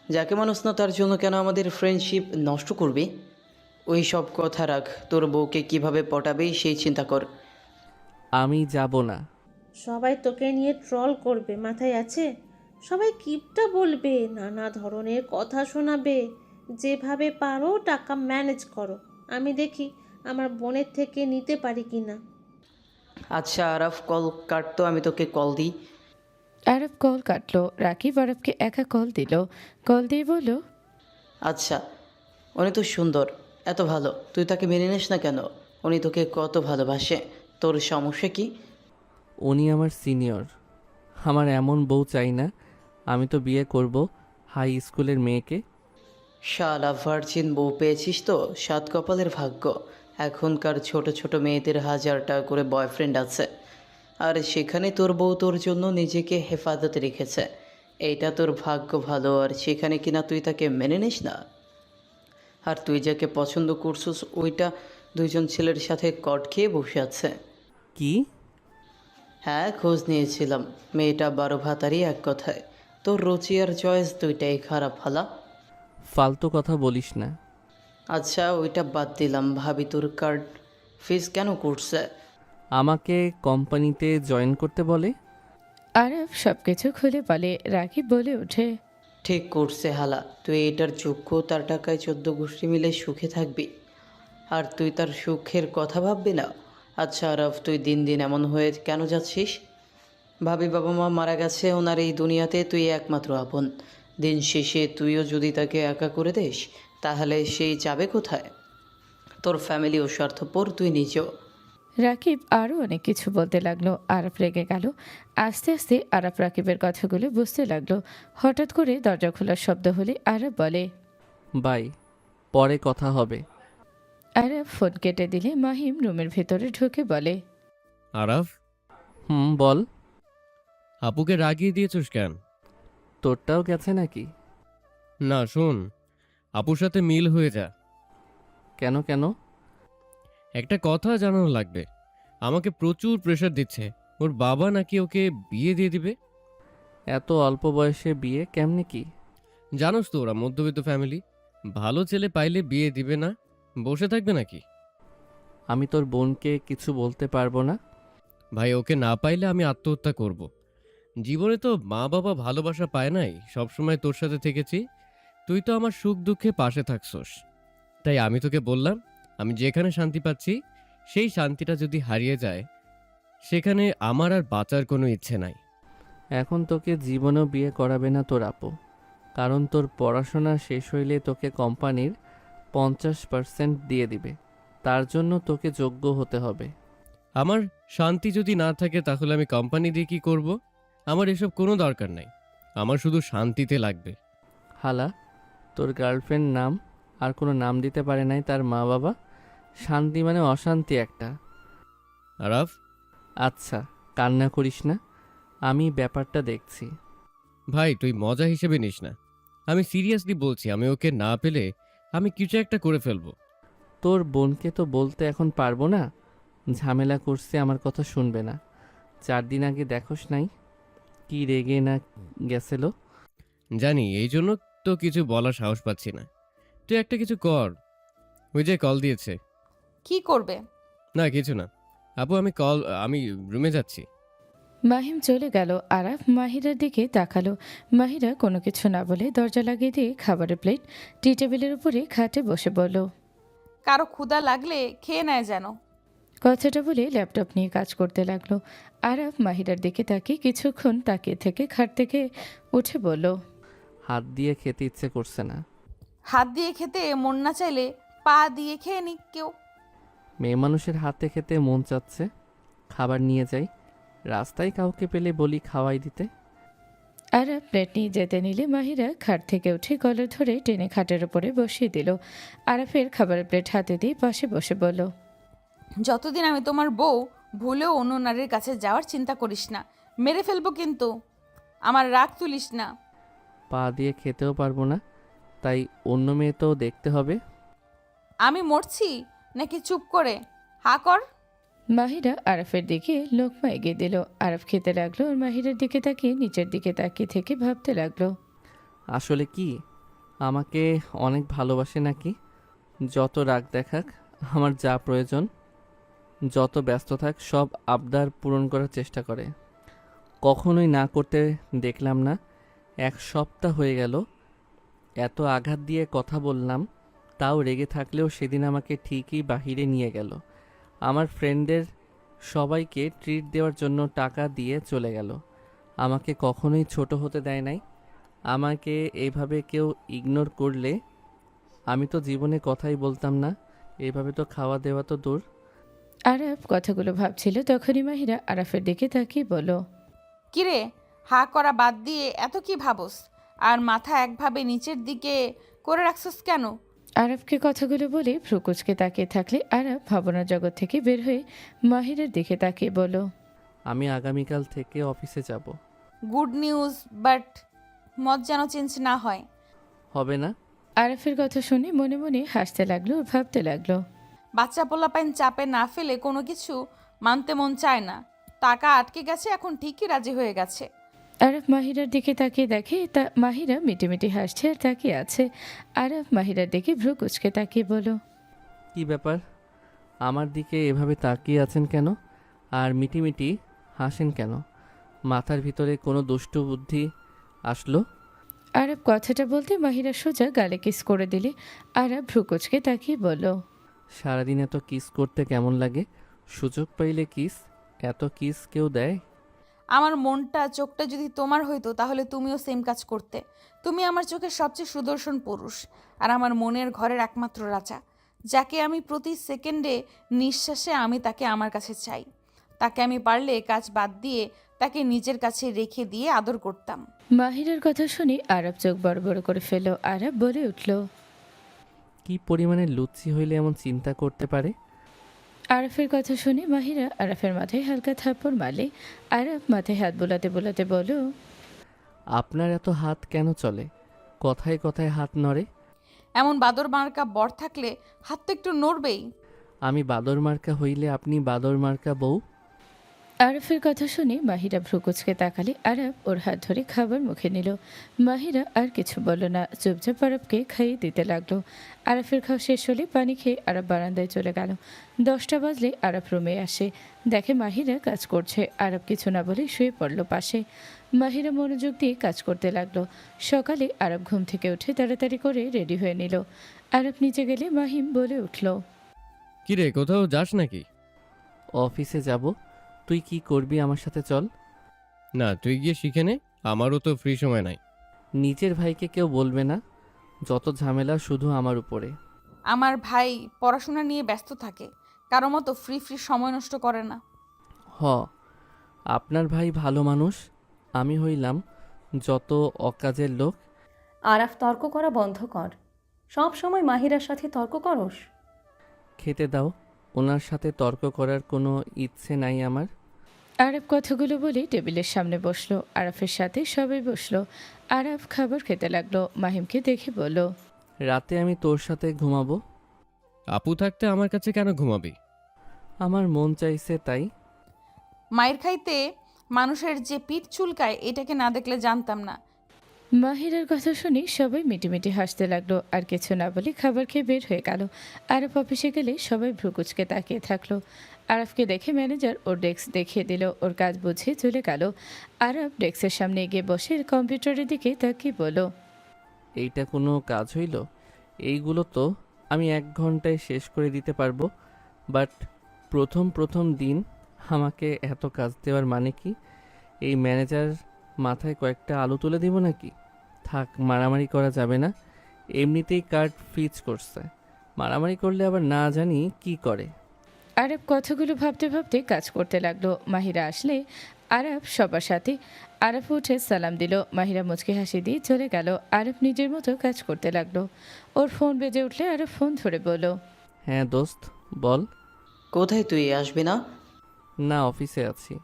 যাকে মানুষ না তার জন্য কেন আমাদের ফ্রেন্ডশিপ নষ্ট করবি? ওই সব কথা রাখ, তোর বউকে কিভাবে পটাবি সেই চিন্তা কর। আমি যাব না। সবাই তোকে নিয়ে ট্রল করবে, মাথায় আছে? সবাই কিপটা বলবে, নানা ধরনের কথা শোনাবে। যেভাবে পারো টাকা ম্যানেজ করো, আমি দেখি আমার বোনের থেকে নিতে পারি কি না। আচ্ছা আরাফ, কল কাটতো, আমি তোকে কল দিই। আরব কল কাটলো। রাকিব আরবকে একা কল দিল। কল দিয়ে বলল, আচ্ছা, উনি তো সুন্দর, এত ভালো, তুই তাকে মেনে নিস না কেন? উনি তোকে কত ভালোবাসে, তোর সমস্যা কি? উনি আমার সিনিয়র। আমার এমন বউ চাই না। আমি তো বিয়ে করব হাই স্কুলের মেয়েকে। শালা ভার্জিন বউ পেয়েছিস তো, সাত কপালের ভাগ্য। এখনকার ছোট ছোট মেয়েদের 1000 টাকা করে বয়ফ্রেন্ড আছে, আর সেখানে তোর বউ তোর জন্য নিজেকে হেফাজতে রেখেছে। এইটা তোর ভাগ্য ভালো, আর সেখানে কিনা তুই তাকে মেনে নিস না। আর তুই যাকে পছন্দ করছিস ওইটা দুইজন ছেলের সাথে কট খেয়ে বসে আছে। কি? হ্যাঁ, খোঁজ নিয়েছিলাম। মেয়েটা 12 ভাতারই এক কথায়। তোর রুচি আর চয়েস দুইটাই খারাপ হালা। ফালতু কথা বলিস না। আচ্ছা ওইটা বাদ দিলাম, ভাবি তোর কার্ড ফিস কেন করছে? আমাকে কোম্পানিতে জয়েন করতে বলে। আরব সবকিছু খুলে বলে। রাকিব বলে ওঠে, ঠিক করছে হালা, তুই এটার যোগ্য, তার টাকায় 14 গোষ্ঠী মিলে সুখে থাকবি, আর তুই তার সুখের কথা ভাববি না। আচ্ছা আরফ, তুই দিন দিন এমন হয়ে কেন যাচ্ছিস? ভাবি বাবা মা মারা গেছে, ওনার এই দুনিয়াতে তুই একমাত্র আপন। দিন শেষে তুইও যদি তাকে একা করে দিস, তাহলে সেই যাবে কোথায়? তোর ফ্যামিলিও স্বার্থপর, তুই নিজেও। রাকিব আরও অনেক কিছু বলতে লাগলো। আরব রেগে গেল। আস্তে আস্তে আরব রাকিবের কথাগুলো বুঝতে লাগলো। হঠাৎ করে দরজা খোলার শব্দ হলে আরব বলে, বাই, পরে কথা হবে। আরব ফোন কেটে দিলে মাহিম রুমের ভেতরে ঢুকে বলে, আরাফ, বল। আপুকে রাগিয়ে দিয়েছিস কেন? তোরটাও গেছে নাকি? না শোন, আপুর সাথে মিল হয়ে যা। কেন কেন? একটা কথা জানানো লাগবে। আমাকে প্রচুর প্রেশার দিচ্ছে, ওর বাবা নাকি ওকে বিয়ে দিয়ে দিবে। এত অল্প বয়সে বিয়ে কেমনে কি? জানোস তো ওরা মধ্যবিত্ত ফ্যামিলি, ভালো ছেলে পাইলে বিয়ে দিবে না, বসে থাকবে নাকি? আমি তোর বোনকে কিছু বলতে পারবো না। ভাই ওকে না পাইলে আমি আত্মহত্যা করব। জীবনে তো মা বাবা ভালোবাসা পায় নাই, সবসময় তোর সাথে থেকেছি, তুই তো আমার সুখ দুঃখে পাশে থাকছস। তাই আমি তোকে বললাম, আমি যেখানে শান্তি পাচ্ছি সেই শান্তিটা যদি হারিয়ে যায়, সেখানে আমার আর বাঁচার কোনো ইচ্ছে নাই। এখন তোকে জীবনেও বিয়ে করাবে না তোর আপু, কারণ তোর পড়াশোনা শেষ হইলে তোকে কোম্পানির 50% দিয়ে দিবে। তার জন্য তোকে যোগ্য হতে হবে। আমার শান্তি যদি না থাকে তাহলে আমি কোম্পানি দিয়ে কি করব? আমার এসব কোনো দরকার নাই, আমার শুধু শান্তিতে লাগবে। হালা, তোর গার্লফ্রেন্ড নাম আর কোনো নাম দিতে পারে নাই তার মা বাবা। শান্তি মানে অশান্তি একটা। আরাফ, আচ্ছা, কান্না করিস না, আমি ব্যাপারটা দেখছি। ভাই তুই মজা হিসেবে নিস না, আমি সিরিয়াসলি বলছি, আমি ওকে না পেলে আমি কিছু একটা করে ফেলবো। তোর বোনকে তো বলতে এখন পারবো না, ঝামেলা করছে, আমার কথা শুনবে না। 4 দিন আগে দেখোস নাই কি রেগে না গেছিল? জানি, এই জন্য তো কিছু বলার সাহস পাচ্ছি না। তুই একটা কিছু কর। ওই যে কল দিয়েছে। কি করবে? না কিছু না আপু, আমি রুমে যাচ্ছি। মাহিম চলে গেল। আরাফ মাহিরার দিকে তাকালো। মাহিরা কোনো কিছু না বলে দরজা লাগিয়ে দিয়ে খাবারের প্লেট টি টেবিলের উপরে খাটে বসে বলল, কারো ক্ষুধা লাগলে খেয়ে নেয় যেন। কথাটা বলে ল্যাপটপ নিয়ে কাজ করতে লাগলো। আরাফ মাহিরার দিকে তাকিয়ে কিছুক্ষণ তাকিয়ে থেকে খাট থেকে উঠে বলল, হাত দিয়ে খেতে ইচ্ছে করছে না। হাত দিয়ে খেতে মন না চাইলে পা দিয়ে খেয়ে নিক কেউ। মেয়ে মানুষের হাতে খেতে মন চাচ্ছে, খাবার নিয়ে যাই, রাস্তায় কাউকে পেলে বলি খাওয়াই দিতে। আরাফ প্লেট নিয়ে যেতে নিলে মাহিরা খাট থেকে উঠে গলা ধরে টেনে খাটের উপরে বসিয়ে দিল। আরাফের খাবারের প্লেট হাতে দিয়ে পাশে বসে বলল, যতদিন আমি তোমার বউ, ভুলেও অন্য নারীর কাছে যাওয়ার চিন্তা করিস না, মেরে ফেলবো কিন্তু। আমার রাগ তুলিস না। পা দিয়ে খেতেও পারবো না, তাই অন্য মেয়ে তো দেখতে হবে। আমি মরছি নাকি? চুপ করে হা কর। মাহিরা আরাফের দিকে লোকমা এগিয়ে দিল। আরাফ খেতে লাগলো আর মাহিরার দিকে তাকিয়ে নিচের দিকে তাকিয়ে থেকে ভাবতে লাগলো। আসলে কি আমাকে অনেক ভালোবাসে নাকি? যত রাগ দেখাক, আমার যা প্রয়োজন, যত ব্যস্ত থাক, সব আবদার পূরণ করার চেষ্টা করে। কখনোই না করতে দেখলাম না। 1 সপ্তাহ হয়ে গেল, এত আঘাত দিয়ে কথা বললাম, তাও রেগে থাকলেও সেদিন আমাকে ঠিকই বাহিরে নিয়ে গেল। আমার ফ্রেন্ডদের সবাইকে ট্রিট দেওয়ার জন্য টাকা দিয়ে চলে গেল। আমাকে কখনোই ছোট হতে দেয় নাই। আমাকে এইভাবে কেউ ইগনোর করলে আমি তো জীবনে কথাই বলতাম না। এইভাবে তো খাওয়া দেওয়া তো দূর। আরাফ কথাগুলো ভাবছিল, তখনই মাহিরা আরাফের দিকে তাকিয়ে বলল, কিরে, হা করা বাদ দিয়ে এত কি ভাবস? আর মাথা একভাবে নিচের দিকে করে রাখছস কেন? আরাফকে কথাগুলো বলে ভ্রুকুচকে তাকিয়ে থাকলে আরাফ ভাবনার জগৎ থেকে বের হয়ে মাহিরার দিকে তাকিয়ে বলল, আমি আগামীকাল থেকে অফিসে যাব। গুড নিউজ, বাট মত যেন চেঞ্জ না হয়। হবে না? আরাফের কথা শুনে মনে মনে হাসতে লাগলো আর ভাবতে লাগলো। বাচ্চা পোলাপাইন চাপে না ফেলে কোনো কিছু মানতে মন চায় না। টাকা আটকে গেছে, এখন ঠিকই রাজি হয়ে গেছে। আরাফ মাহিরার দিকে তাকিয়ে দেখে তা মাহিরা মিটিমিটি হাসছে আর তাকিয়ে আছে। আরাফ মাহিরার দিকে ভ্রু কুচকে তাকিয়ে বলল, কি ব্যাপার, আমার দিকে এভাবে তাকিয়ে আছেন কেন? আর মিটিমিটি হাসেন কেন? মাথার ভিতরে কোনো দুষ্টু বুদ্ধি আসলো? আরাফ কথাটা বলতে মাহিরা সোজা গালে কিস করে দিলে আরাফ ভ্রু কুচকে তাকিয়ে বলল, সারাদিন এত কিস করতে কেমন লাগে? সুযোগ পাইলে কিস, এত কিস কেউ দেয়? আমার মনটা চোখটা যদি তোমার হইতো তাহলে তুমিও সেম কাজ করতে। তুমি আমার চোখের সবচেয়ে সুদর্শন পুরুষ, আর আমার মনের ঘরের একমাত্র রাজা, যাকে আমি প্রতি সেকেন্ডে নিঃশ্বাসে আমি তাকে আমার কাছে চাই। তাকে আমি পারলে কাজ বাদ দিয়ে তাকে নিজের কাছে রেখে দিয়ে আদর করতাম। মাহিরার কথা শুনে আরাফ চোখ বড় বড় করে ফেল। আরাফ বলে উঠল, কি পরিমাণে লুচ্ছি হইলে এমন চিন্তা করতে পারে? আরাফের কথা শুনে মাহিরা আরাফের মাথায় হালকা থাপ্পড় মারলে আরাফ মাথায় হাত বোলাতে বোলাতে বলল, আপনার এত হাত কেন চলে? কথায় কথায় হাত নড়ে। এমন বাদর মার্কা বর থাকলে হাত তো একটু নড়বেই। আমি বাদর মার্কা হইলে আপনি বাদর মার্কা বউ? আরাফের কথা শুনে মাহিরা ভ্রুকুচকে তাকালে আরাফ ওর হাত ধরে খাবার মুখে নিল। মাহিরা আর কিছু বলল না, চুপচাপ আরাফকে খাইয়ে দিতে লাগলো। আরাফের খাওয়া শেষ হলে পানি খেয়ে আরাফ বারান্দায় চলে গেল। 10টা বাজলে আরাফ রুমে আসে, দেখে মাহিরা কাজ করছে। আরাফ কিছু না বলে শুয়ে পড়ল পাশে। মাহিরা মনোযোগ দিয়ে কাজ করতে লাগলো। সকালে আরাফ ঘুম থেকে উঠে তাড়াতাড়ি করে রেডি হয়ে নিল। আরাফ নিচে গেলে মাহিম বলে উঠল, কিরে, কোথাও যাস নাকি? অফিসে যাব। তুই কি করবি আমার সাথে? চল। না, তুই গিয়ে শিখে নে, আমারও তো ফ্রি সময় নাই। নিজের ভাইকে কেউ বলবে না, যত ঝামেলা শুধু আমার উপরে। আমার ভাই পড়াশোনা নিয়ে ব্যস্ত থাকে, কারো মতো ফ্রি সময় নষ্ট করে না। হ, আপনার ভাই ভালো মানুষ, আমি হইলাম যত অকাজের লোক। আরাফ, তর্ক করা বন্ধ কর। সব সময় মাহিরার সাথে তর্ক করস। খেতে দাও, ওনার সাথে তর্ক করার কোনো ইচ্ছে নাই আমার। আরাফ কথাগুলো বলে টেবিলের সামনে বসলো। আরাফের সাথে সবাই বসলো। আরাফ খাবার খেতে লাগলো। মাহিমকে দেখে বলল, রাতে আমি তোর সাথে ঘুমাবো। আপু থাকতে আমার কাছে কেন ঘুমাবি? আমার মন চাইছে তাই। মায়ের খাইতে মানুষের যে পিঠ চুলকায়, এটাকে না দেখলে জানতাম না। মাহিরার কথা শুনে সবাই মিটিমিটি হাসতে লাগলো। আর কিছু না বলে খাবার খেয়ে বের হয়ে গেল। আরাফ অফিসে গেলে সবাই ভ্রুকুচকে তাকিয়ে থাকলো। আরাফকে দেখে ম্যানেজার ওর ডেস্ক দেখিয়ে দিল। ওর কাজ বুঝে চলে গেল। আরাফ ডেস্কের সামনে গিয়ে বসে কম্পিউটারের দিকে তাকিয়ে বলল, এইটা কোনো কাজ হইল? এইগুলো তো আমি 1 ঘন্টায় শেষ করে দিতে পারবো, বাট প্রথম দিন আমাকে এত কাজ দেওয়ার মানে কি? এই ম্যানেজার মাথায় কয়েকটা আলু তুলে দিব নাকি? থাক, মারামারি করা যাবে না। এমনিতেই কার্ড ফ্রিজ করছে, মারামারি করলে আবার না জানি কি করে। আরাফ কথাগুলো ভাবতে ভাবতে কাজ করতে লাগলো। মাহিরা আসলে আরাফ সবার সাথে আরাফ উঠে সালাম দিল। মাহিরা মুচকি হাসি দিয়ে চলে গেল। আরাফ নিজের মতো কাজ করতে লাগলো। ওর ফোন বেজে উঠলে আরাফ ফোন ধরে বলল, হ্যাঁ দোস্ত, বল। কোথায় তুই, আসবি না? না, অফিসে আছি।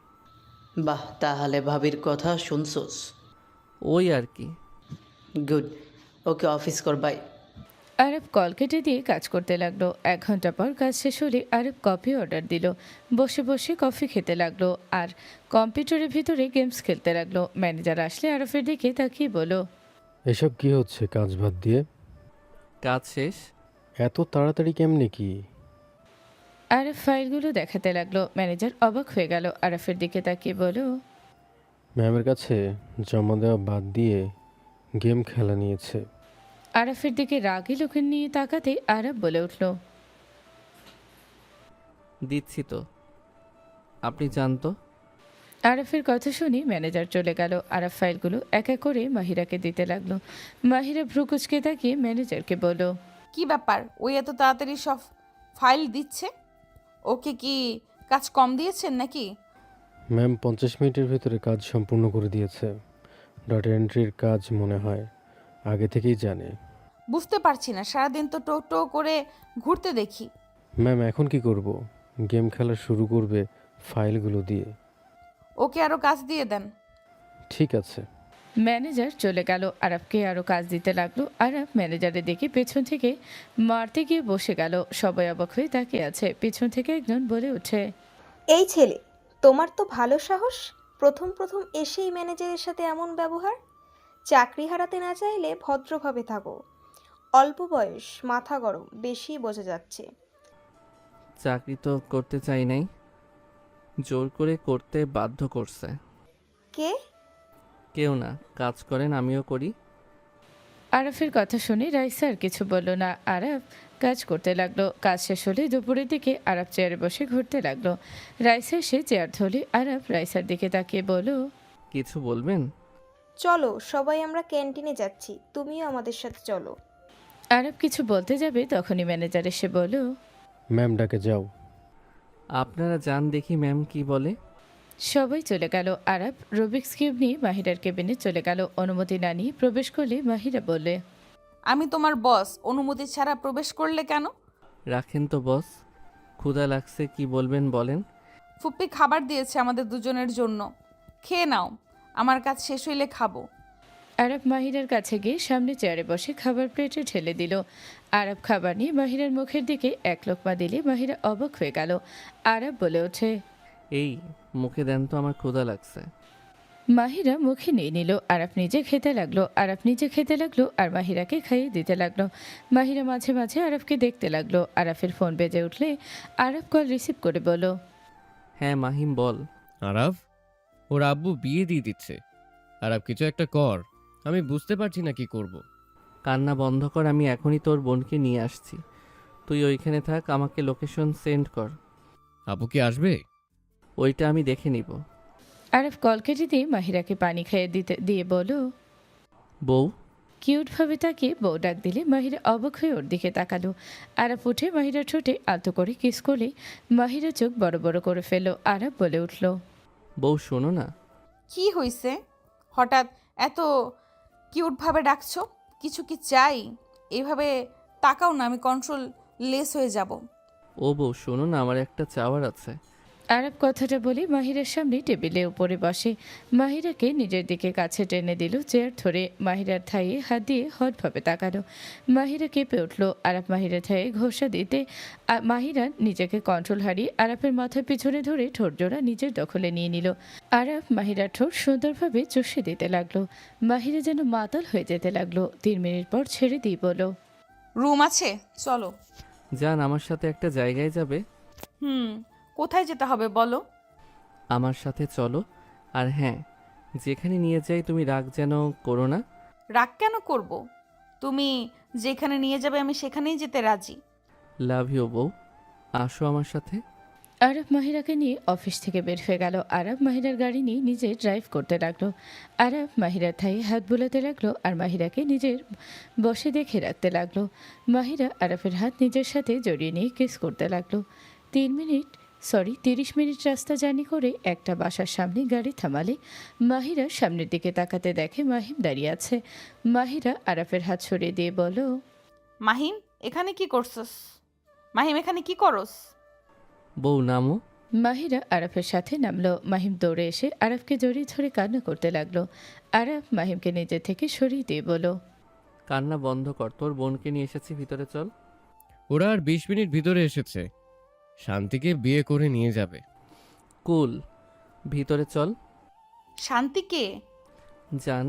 বাহ, তাহলে ভাবির কথা শুনছোস? ওই আর কি। গুড, ওকে অফিস কর, বাই। আরব কল কেটে দিয়ে কাজ করতে লাগলো। 1 ঘন্টা পর কাজ শেষ হলে আরব কফি অর্ডার দিল। বসে বসে কফি খেতে লাগলো আর কম্পিউটারের ভিতরে গেমস খেলতে লাগলো। ম্যানেজার আসলে আরফের দিকে তাকিয়ে বলল, এসব কি হচ্ছে কাজ বাদ দিয়ে? কাজ শেষ। এত তাড়াতাড়ি কেমনে কি? আরাফ ফাইলগুলো দেখাতে লাগলো। ম্যানেজার অবাক হয়ে গেল। আরাফের দিকে তাকিয়ে বলল, ম্যামের কাছে জমা দেওয়া বাদ দিয়ে গেম খেলা নিয়েছে। আরাফের দিকে রাগী লোকের নিয়ে তাকাতে আরাফ বলে উঠল, দিচ্ছি তো, আপনি জানতো। আরাফের কথা শুনে ম্যানেজার চলে গেল। আরাফ ফাইলগুলো এক এক করে মাহিরাকে দিতে লাগলো। মাহিরা ভ্রুকুচকে তাকিয়ে ম্যানেজারকে বলল, কি ব্যাপার, ওই এত তাড়াতাড়ি সব ফাইল দিচ্ছে? ওকে কি কাজ কম দিয়েছেন নাকি? ম্যাম 50 মিনিটের ভিতরে কাজ সম্পূর্ণ করে দিয়েছে। ডটা এন্ট্রির কাজ মনে হয় আগে থেকেই জানে। বুঝতে পারছি না, সারাদিন তো টো টো করে ঘুরতে দেখি। ম্যাম এখন কি করব? গেম খেলা শুরু করবে ফাইলগুলো দিয়ে। ওকে আরও কাজ দিয়ে দেন। ঠিক আছে। ম্যানেজার চলে গেল। আরাফকে আরও কাজ দিতে লাগলো। আরাফ ম্যানেজারের দিকে পেছন থেকে মারতে গিয়ে বসে গেল। সবাই অবাক হয়ে তাকিয়ে আছে। পেছন থেকে একজন বলে ওঠে, এই ছেলে, তোমার তো ভালো সাহস! প্রথম প্রথম এসেই ম্যানেজারের সাথে এমন ব্যবহার। চাকরি হারাতে না চাইলে ভদ্রভাবে থাকো। অল্প বয়স, মাথা গরম, বেশি বোঝা যাচ্ছে। চাকরি তো করতে চাই নাই, জোর করে করতে বাধ্য করছে। কে? কেউ না, কাজ করেন, আমিও করি। আরাফের কথা শুনে রাইসা আর কিছু বলল না। আরাফ কাজ করতে লাগলো। কাজ শেষ হলে দুপুরের দিকে আরাফ চেয়ারে বসে ঘুরতে লাগলো। রাইসা এসে চেয়ার ধরলে আরাফ রাইসার দিকে তাকিয়ে বলল, কিছু বলবেন? চলো, সবাই আমরা ক্যান্টিনে যাচ্ছি, তুমিও আমাদের সাথে চলো। আরাফ কিছু বলতে যাবে তখনই ম্যানেজার এসে বলল, ম্যাম ডাকে যাও। আপনারা যান দেখি ম্যাম কি বলে। সবাই চলে গেল। আরাফ রুবিক্স কিউব নিয়ে মাহিরার কেবিনে চলে গেল। অনুমতি না নিয়ে প্রবেশ করলে মাহিরা বললে, আমি তোমার বস, অনুমতি ছাড়া প্রবেশ করলে কেন? রাখেন তো বস, ক্ষুধা লাগছে, কি বলবেন বলেন। ফুপ্পি খাবার দিয়েছে আমাদের দুজনের জন্য, খেয়ে নাও, আমার কাজ শেষ হইলে খাবো। আরাফ মাহিরার কাছে গিয়ে সামনে চেয়ারে বসে খাবার প্লেটে ঢেলে দিল। আরাফ খাবার নিয়ে মাহিরার মুখের দিকে এক লোকমা দিলে মাহিরা অবাক হয়ে গেল। আরাফ বলে ওঠে, এই মুখে দেন তো, আমার ক্ষুধা লাগছে। মাহিরা মুখে নিয়ে নিল। আরাফ নিজে খেতে লাগলো। আরাফ নিজে খেতে লাগলো আর মাহিরাকে খাইয়ে দিতে লাগলো। মাহিরা মাঝে মাঝে আরাফকে দেখতে লাগলো। আরাফের ফোন বেজে উঠলে আরাফ কল রিসিভ করে বলল, হ্যাঁ মাহিম বল। আরাফ, ওর আব্বু বিয়ে দিয়ে দিচ্ছে। আরাফ কিছু একটা কর, আমি বুঝতে পারছি না কি করব। কান্না বন্ধ কর, আমি এখনই তোর বোনকে নিয়ে আসছি। তুই ওইখানে থাক, আমাকে লোকেশন সেন্ড কর। আব্বু কি আসবে? ওইটা আমি দেখে নিব। আরাফ কল কেটে দিয়ে মাহিরাকে পানি খাইয়ে দিয়ে বলল, বউ। কিউটভাবে তাকে বউ ডাক দিলে মাহিরা অবাক হয়ে ওর দিকে তাকালো। আরাফ উঠে মাহিরার ঠোঁটে আলতো করে কিস করলে মাহিরা চোখ বড় বড় করে ফেলল। আরাফ বলে উঠল, বউ শোনো না। কি হইছে? হঠাৎ এত কিউটভাবে ডাকছো? কিছু কি চাই? এইভাবে তাকাও না, আমি কন্ট্রোল লেস হয়ে যাব। ও বউ শোনো না, আমার একটা চাওয়ার আছে। আরাফ কথাটা বলে মাহিরার সামনে টেবিলে উপরে বসে। মাহিরাকে নিজের দিকে কাছে টেনে দিল চেয়ার ধরে। মাহিরার থাইয়ে হাত দিয়ে হটভাবে তাকালো। মাহিরা কেঁপে উঠল। আরাফ মাহিরার থাইয়ে ঘষা দিতে মাহিরা নিজেকে কন্ট্রোল হারিয়ে আরাফের মাথার পিছনে ধরে ঠোঁট জোড়া নিজের দখলে নিয়ে নিল। আরাফ মাহিরার ঠোঁট সুন্দরভাবে চষে দিতে লাগলো। মাহিরা যেন মাতাল হয়ে যেতে লাগলো। 3 মিনিট পর ছেড়ে দিয়ে বলল, রুম আছে, চলো। যান, আমার সাথে একটা জায়গায় যাবে। কোথায় যেতে হবে বলো? আমার সাথে চলো। আর হ্যাঁ, যেখানে নিয়ে যাই তুমি রাগ যেন করো না। রাগ কেন করব? তুমি যেখানে নিয়ে যাবে আমি সেখানেই যেতে রাজি। লাভ ইউ বউ, আসো আমার সাথে। আরাফ মাহিরাকে নিয়ে অফিস থেকে বের হয়ে গেল। আরাফ মাহিরার গাড়ি নিয়ে নিজে ড্রাইভ করতে লাগলো। আরাফ মাহিরার থাইয়ে হাত বুলাতে লাগলো আর মাহিরাকে নিজের বসে দেখে রাখতে লাগলো। মাহিরা আরাফের হাত নিজের সাথে জড়িয়ে নিয়ে কিস করতে লাগলো। 30 মিনিট রাস্তা জার্নি করে একটা বাসার সামনে গাড়ি থামালে মাহিরা সামনের দিকে তাকাতে দেখে মাহিম দাঁড়িয়ে আছে। মাহিরা আরাফের হাত সরিয়ে দিয়ে বলল, মাহিম, এখানে কি করছস? মাহিম, এখানে কি করস? বউ নামো। মাহিরা আরাফের সাথে নামলো। মাহিম দৌড়ে এসে আরাফকে জড়িয়ে ধরে কান্না করতে লাগলো। আরাফ মাহিমকে নিজে থেকে সরিয়ে দিয়ে বলল, কান্না বন্ধ কর, তোর বোনকে নিয়ে এসেছি, ভিতরে চল। ওরা আর 20 মিনিট ভিতরে এসেছে, শান্তিকে বিয়ে করে নিয়ে যাবে। কুল, ভিতরে চল। শান্তিকে? যান,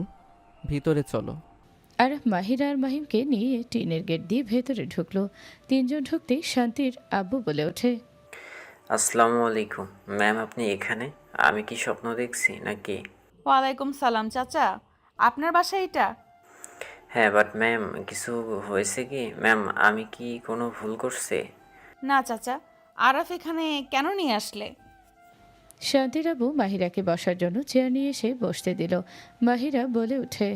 ভিতরে চলো। আরাফ মাহিরা আর মাহিমকে নিয়ে টিনের গেট দিয়ে ভেতরে ঢুকলো। তিনজন ঢুকতেই শান্তির আব্বু বলে ওঠে, আসসালামু আলাইকুম ম্যাম, আপনি এখানে? আমি কি স্বপ্ন দেখছি নাকি? ওয়ালাইকুম সালাম চাচা, আপনার বাসা এটা? হ্যাঁ, বাট ম্যাম কিছু হয়েছে কি ম্যাম? আমি কি কোনো ভুল করছি? না চাচা, আরাফ এখানে কেন নিয়ে আসলে? শান্তির আব্বু মাহিরাকে বসার জন্য চেয়ার নিয়ে এসে বসতে দিল। মাহিরা বলে ওঠে,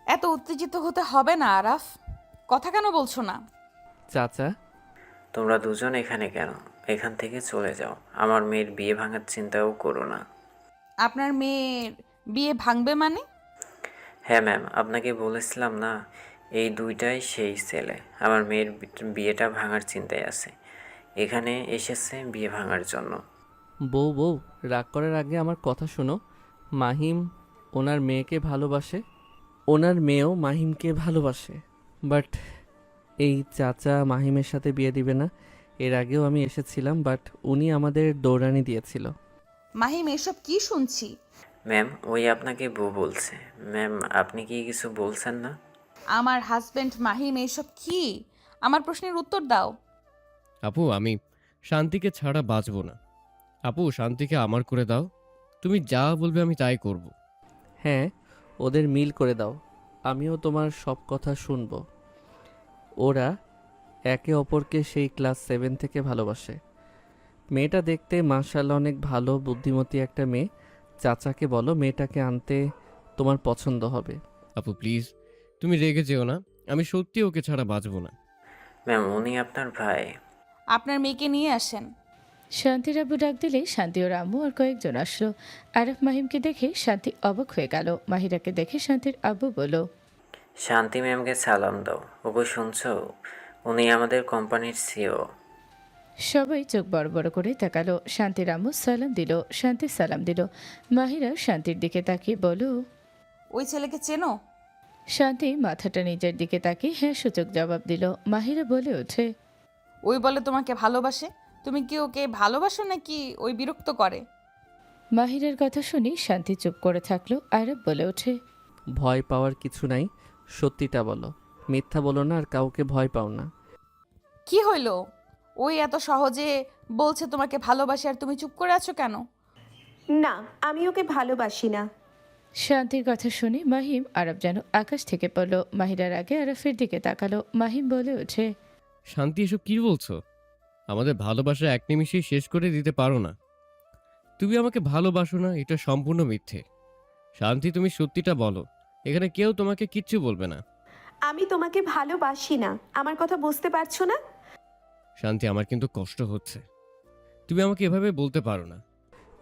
এত উত্তেজিত হতে হবে না আরাফ, কথা কেন বলছো না? চাচা, তোমরা দুজন এখানে কেন? এখান থেকে চলে যাও। আমার মেয়ের বিয়ে ভাঙার চিন্তাও করো না। আপনার মেয়ের বিয়ে ভাঙবে মানে? হ্যাঁ ম্যাম, আপনাকে বলেছিলাম না, এই দুইটাই সেই ছেলে। আমার মেয়ের বিয়েটা ভাঙার চিন্তায় আছে, এখানে এসেছে বিয়ে ভাঙার জন্য। বউ বউ, রাগ করার আগে আমার কথা শোনো। মাহিম ওনার মেয়েকে ভালোবাসে, ওনার মেয়েও মাহিমকে ভালোবাসে, বাট এই চাচা মাহিমের সাথে বিয়ে দিবে না। এর আগেও আমি এসেছিলাম, বাট উনি আমাদের দৌড়ানি দিয়েছিল। মাহিম, এসব কি শুনছি? ম্যাম, ওই আপনাকে বউ বলছে। ম্যাম, আপনি কি কিছু বলছেন না? আমার হাজবেন্ড মাহিম, এসব কি? আমার প্রশ্নের উত্তর দাও। আপু, আমি শান্তিকে ছাড়া বাঁচব না। আপু, শান্তিকে আমার করে দাও। তুমি যা বলবে আমি তাই করব। হ্যাঁ, ওদের মিল করে দাও, আমিও তোমার সব কথা শুনবো। ওরা একে অপরকে সেই ক্লাস 7 থেকে ভালোবাসে। মেয়েটা দেখতে মাশাআল্লাহ অনেক ভালো, বুদ্ধিমতী একটা মেয়ে। চাচাকে বলো মেয়েটাকে আনতে, তোমার পছন্দ হবে। আপু প্লিজ, তুমি রেগে যেও না। আমি সত্যি ওকে ছাড়া বাঁচব না। ম্যাম, উনি আপনার ভাই। আপনার মেয়েকে নিয়ে আসেন। শান্তির আব্বু ডাক দিলে শান্তি ওর আম্মু আর কয়েকজন আসলো। আরাফ মাহিমকে দেখে শান্তি অবাক হয়ে গেল। মাহিরাকে দেখে শান্তির আব্বু বলল, শান্তি ম্যামকে সালাম দাও। ওগো শুনছো? উনি আমাদের কোম্পানির সিও। সবাই চোখ বড় বড় করে তাকালো। শান্তির আম্মু সালাম দিল, শান্তি সালাম দিল। মাহিরা শান্তির দিকে তাকিয়ে বলল, ওই ছেলেকে চেনো? শান্তি মাথাটা নিজের দিকে তাকিয়ে হ্যাঁ সূচক জবাব দিল। মাহিরা বলে ওঠে, ওই বলে তোমাকে ভালোবাসে। তুমি কি ওকে ভালোবাসো নাকি ওই বিরক্ত করে? মাহিরার কথা শুনি শান্তি চুপ করে থাকলো। আরব বলে ওঠে, ভয় পাওয়ার কিছু নাই, সত্যিটা বলো, মিথ্যা বলো না, আর কাউকে ভয় পাও না। কি হইলো? ওই এত সহজে বলছে তোমাকে ভালোবাসে, আর তুমি চুপ করে আছো কেন? না, আমি ওকে ভালোবাসি না। শান্তির কথা শুনে মাহিম আরব যেন আকাশ থেকে পড়ল। মাহিরার আগে আরফের দিকে তাকালো। মাহিম বলে ওঠে, শান্তি, এসব কি বলছো? আমাদের ভালোবাসা এক নিমিষেই শেষ করে দিতে পারো না। তুমি আমাকে ভালোবাসো না, এটা সম্পূর্ণ মিথ্যে। শান্তি, তুমি সত্যিটা বলো। এখানে কেউ তোমাকে কিচ্ছু বলবে না। আমি তোমাকে ভালোবাসি না, আমার কথা বুঝতে পারছো না? শান্তি, আমার কিন্তু কষ্ট হচ্ছে। তুমি আমাকে এভাবে বলতে পারো না।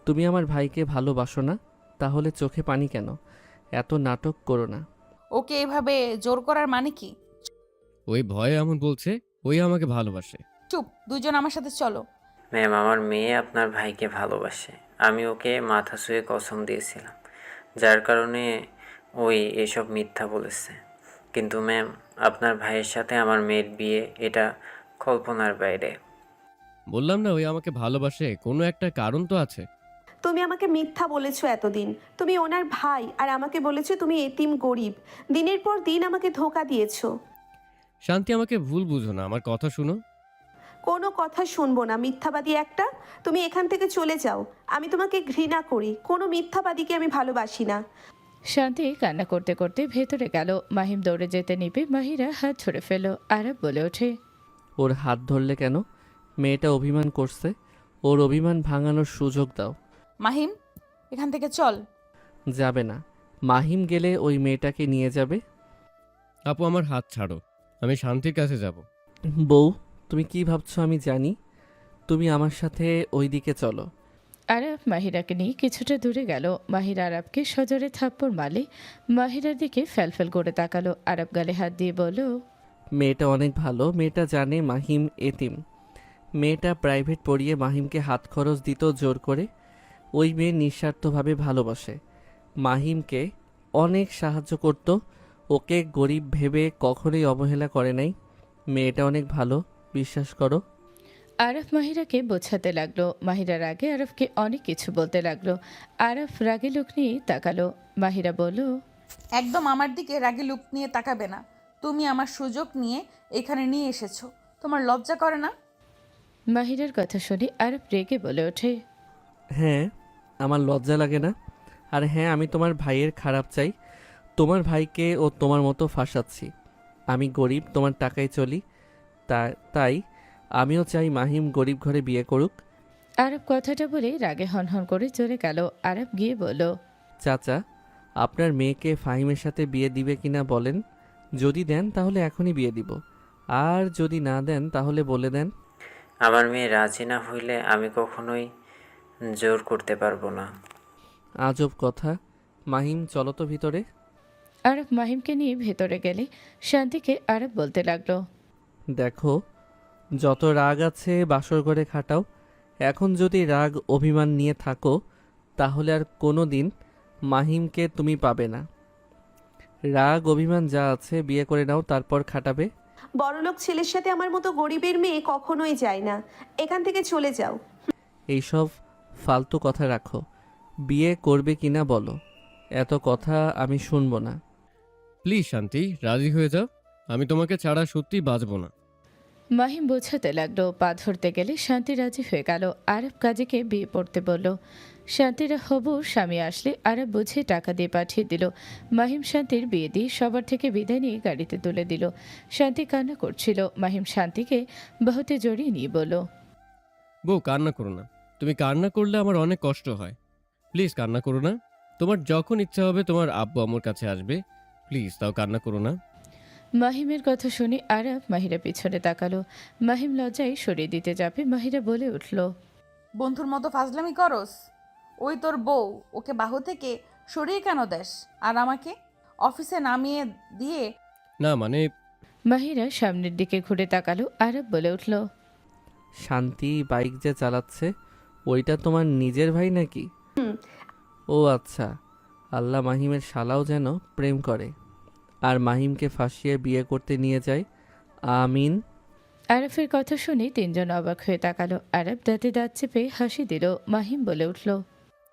তুমি আমার ভাইকে ভালোবাসো না? তাহলে চোখে পানি কেন? এত নাটক করো না। ওকে এভাবে জোর করার মানে কি? ওই ভয়ে এমন বলছে, ওই আমাকে ভালোবাসে। চুপ, দুজন আমার সাথে চলো। ম্যাম, আমার মেয়ে আপনার ভাইকে ভালোবাসে। আমি ওকে মাথা ছুঁয়ে কসম দিয়েছিলাম, যার কারণে ওই এসব মিথ্যা বলেছে। কিন্তু ম্যাম, আপনার ভাইয়ের সাথে আমার মেয়ের বিয়ে, এটা কল্পনার বাইরে। বললাম না, ওই আমাকে ভালোবাসে, কোনো একটা কারণ তো আছে। তুমি আমাকে মিথ্যা বলেছো এতদিন। তুমি ওনার ভাই, আর আমাকে বলেছো তুমি এতিম গরিব। দিনের পর দিন আমাকে ধোঁকা দিয়েছো। শান্তি, আমাকে ভুল বুঝো না, আমার কথা শুনো। কোনো কথা শুনবো না, মিথ্যাবাদী একটা। তুমি এখান থেকে চলে যাও। আমি তোমাকে ঘৃণা করি, কোনো মিথ্যাবাদীকে আমি ভালোবাসি না। শান্তি কান্না করতে করতে ভেতরে গেল। মাহিম দৌড়ে যেতে নিবে মাহিরা হাত ধরে ফেল। আরব বলে ওঠে, ওর হাত ধরলে কেন? মেয়েটা অভিমান করছে, ওর অভিমান ভাঙানোর সুযোগ দাও। মাহিম, এখান থেকে চল। যাবে না। মাহিম গেলে ওই মেয়েটাকে নিয়ে যাবে। আপু, আমার হাত ছাড়ো, আমি শান্তির কাছে যাব। বউ, তুমি কি ভাবছো আমি জানি। তুমি আমার সাথে ওই দিকে চলো। আরব মাহিরাকে নিয়ে কিছুটা দূরে গেল। মাহিরা আরবকে সজোরে থাপ্পড় মারলে মাহিরার দিকে ফ্যালফ্যাল করে তাকালো। আরব গালে হাত দিয়ে বলল, মেয়েটা অনেক ভালো, মেয়েটা জানে মাহিম এতিম। মেয়েটা প্রাইভেট পড়িয়ে মাহিমকে হাত খরচ দিত জোর করে। ওই মেয়ে নিঃস্বার্থভাবে ভালোবাসে, মাহিমকে অনেক সাহায্য করত, ওকে গরিব ভেবে কখনোই অবহেলা করে নাই। মেয়েটা অনেক ভালো, বিশ্বাস করো। আরফ মাহিরাকে বোঝাতে লাগলো। মাহিরার আগে আরফকে অনেক কিছু বলতে লাগলো। আরফ রাগে লোক নিয়ে তাকালো। মাহিরা বলল, একদম আমার দিকে রাগি লুক নিয়ে তাকাবে না। তুমি আমার সুযোগ নিয়ে এখানে নিয়ে এসেছো, তোমার লজ্জা করে না? মাহিরার কথা শুনে আরব রেগে বলে ওঠে। হ্যাঁ, আমার লজ্জা লাগে না। আর হ্যাঁ, আমি তোমার ভাইয়ের খারাপ চাই। তোমার ভাইকে ও তোমার মতো ফাঁসাচ্ছি। আমি গরিব, তোমার টাকায় চলি। তাই আমিও চাই মাহিম গরিব ঘরে বিয়ে করুক। আরব কথাটা বলে রাগে হনহন করে চলে গেল। আরব গিয়ে বলল, চাচা, আপনার মেয়েকে ফাহিমের সাথে বিয়ে দিবে কিনা বলেন। যদি দেন তাহলে এখনই বিয়ে দিব, আর যদি না দেন তাহলে বলে দেন। আমার মেয়ে রাজি না হইলে আমি কখনোই জোর করতে পারবো না। আজব কথা। মাহিম, চলো তো ভিতরে। আরব মাহিমকে নিয়ে ভেতরে গেলে শান্তিকে আরব বলতে লাগলো, দেখো, যত রাগ আছে বাসর ঘরে খাটাও। এখন যদি রাগ অভিমান নিয়ে থাকো তাহলে আর কোনো দিন মাহিমকে তুমি পাবে না। রাগ অভিমান যা আছে বিয়ে করে নাও, তারপর খাটাবে। বড়লোক ছেলের সাথে আমার মতো গরিবের মেয়ে কখনোই যায় না। এখান থেকে চলে যাও। এইসব ফালতু কথা রাখো। বিয়ে করবে কিনা বলো, এত কথা আমি শুনবো না। প্লিজ শান্তি, রাজি হয়ে যাও। আমি তোমাকে ছাড়া সত্যি বাঁচবো না। মাহিম বোঝাতে লাগলো। পা ধরতে গেলে শান্তি রাজি হয়ে গেল। আরব কাজীকে বিয়ে পড়তে বলল। শান্তির হবু স্বামী আসলে আরব বুঝে টাকা দিয়ে পাঠিয়ে দিল। মাহিম শান্তির বিয়ে দিয়ে সবার থেকে বিদায় নিয়ে গাড়িতে তুলে দিল। শান্তি কান্না করছিল। মাহিম শান্তিকে বাহুতে জড়িয়ে নিয়ে বলল, বউ, কান্না করো না। তুমি কান্না করলে আমার অনেক কষ্ট হয়। প্লিজ কান্না করো না। তোমার যখন ইচ্ছা হবে তোমার আব্বু আম্মুর কাছে আসবে। প্লিজ তাও কান্না করো না। মাহিমের কথা শুনে আরব মাহিরা পিছনে তাকালো। মাহিম লজ্জায় সরিয়ে দিতে যাবে, মাহিরা বলে উঠল, বন্ধুর মতো ফাজলামি করস? ওই তোর বউ, ওকে বাহু থেকে সরিয়ে কেন দেস? আর আমাকে অফিসে নামিয়ে দিয়ে না মানে, মাহিরা সামনের দিকে ঘুরে তাকালো। আরব বলে উঠল, শান্তি বাইক যে চালাচ্ছে ওইটা তোমার নিজের ভাই নাকি? ও আচ্ছা। আল্লাহ মাহিমের শালাও যেন প্রেম করে আর মাহিমকে ফাঁসিয়ে বিয়ে করতে নিয়ে যায়। আমিন। আরবের কথা শুনে তিনজন অবাক হয়ে তাকালো। আরব দাঁতে দাঁত চেপে হাসি দিল। মাহিম বলে উঠল,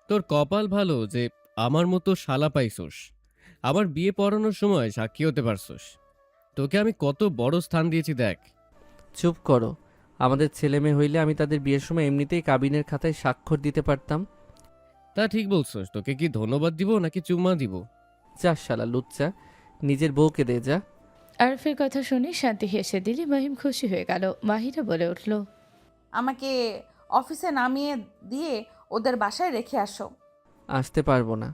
তোর কপাল ভালো যে আমার মতো শালা পাইছোস। আমার বিয়ে পড়ানোর সময় সাক্ষী হতে পারছোস। তোকে আমি কত বড় স্থান দিয়েছি দেখ। চুপ করো। আমাদের ছেলে মেয়ে হইলে আমি তাদের বিয়ের সময় এমনিতেই কাবিনের খাতায় স্বাক্ষর দিতে পারতাম। তা ঠিক বলছোস। তোকে কি ধন্যবাদ দিব নাকি চুম্মা দিব? যা শালা লুচ্চা, নিজের বউকে দে যা। আরফের কথা শুনে শান্তি হেসে দিলে মাহিম খুশি হয়ে গেল। মাহিরা বলে উঠল, আমাকে অফিসে নামিয়ে দিয়ে ওদের বাসায় রেখে আসো। আসতে পারবো না,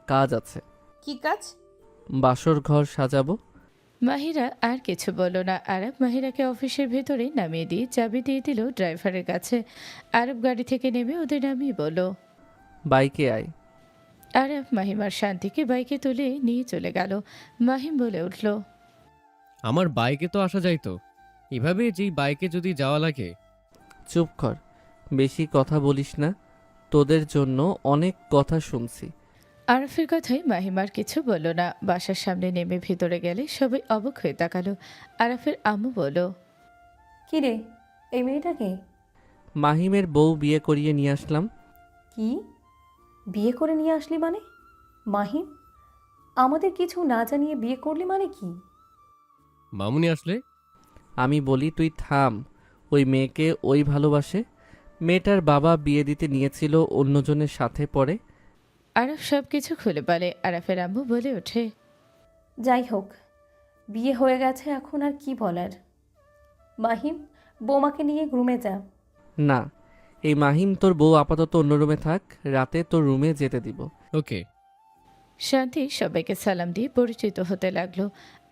কাজ আছে। কি কাজ? বাসর ঘর সাজাবো। মাহিরা আর কিছু বলল না। আরব মাহিরাকে অফিসের ভেতরে নামিয়ে দিয়ে চাবি দিয়ে দিল ড্রাইভারের কাছে। আরব গাড়ি থেকে নেমে ওদের নামিয়ে বলল, বাইকে আয়। আরব মাহিম আর শান্তিকে বাইকে তুলে নিয়ে চলে গেল। মাহিম বলে উঠল, আমার বাইকে তো আসা যাইতো। এভাবে যেই বাইকে যদি যাওয়া লাগে। চুপ কর, বেশি কথা বলিস না। তোদের জন্য অনেক কথা শুনছি। আরফের কথায় মাহিম আর কিছু বলল না। বাসার সামনে নেমে ভিতরে গেলে সবাই অবাক হয়ে তাকালো। আরফের আম্মু বলল, কি রে, এই মেয়েটাকে? মাহিমের বউ বিয়ে করিয়ে নিয়ে আসলাম। কি বিয়ে করে নিয়ে আসলি মানে? মাহিম, আমাদের কিছু না জানিয়ে বিয়ে করলি মানে কি? মামুনি আসলে? আমি বলি তুই থাম। ওই মেয়েকে ওই ভালোবাসে। মেয়েটার বাবা বিয়ে দিতে নিয়েছিল অন্যজনের সাথে পরে। আরফ সব কিছু খুলে বলে। আরফের আম্মু বলে ওঠে, যাই হোক, বিয়ে হয়ে গেছে, এখন আর কি বলার। মাহিম, বৌমাকে নিয়ে রুমে যা। না, এই মাহিম তোর বউ আপাতত অন্য রুমে থাক, রাতে তোর রুমে যেতে দিব। ওকে। শান্তি সবাইকে সালাম দিয়ে পরিচিত হতে লাগলো।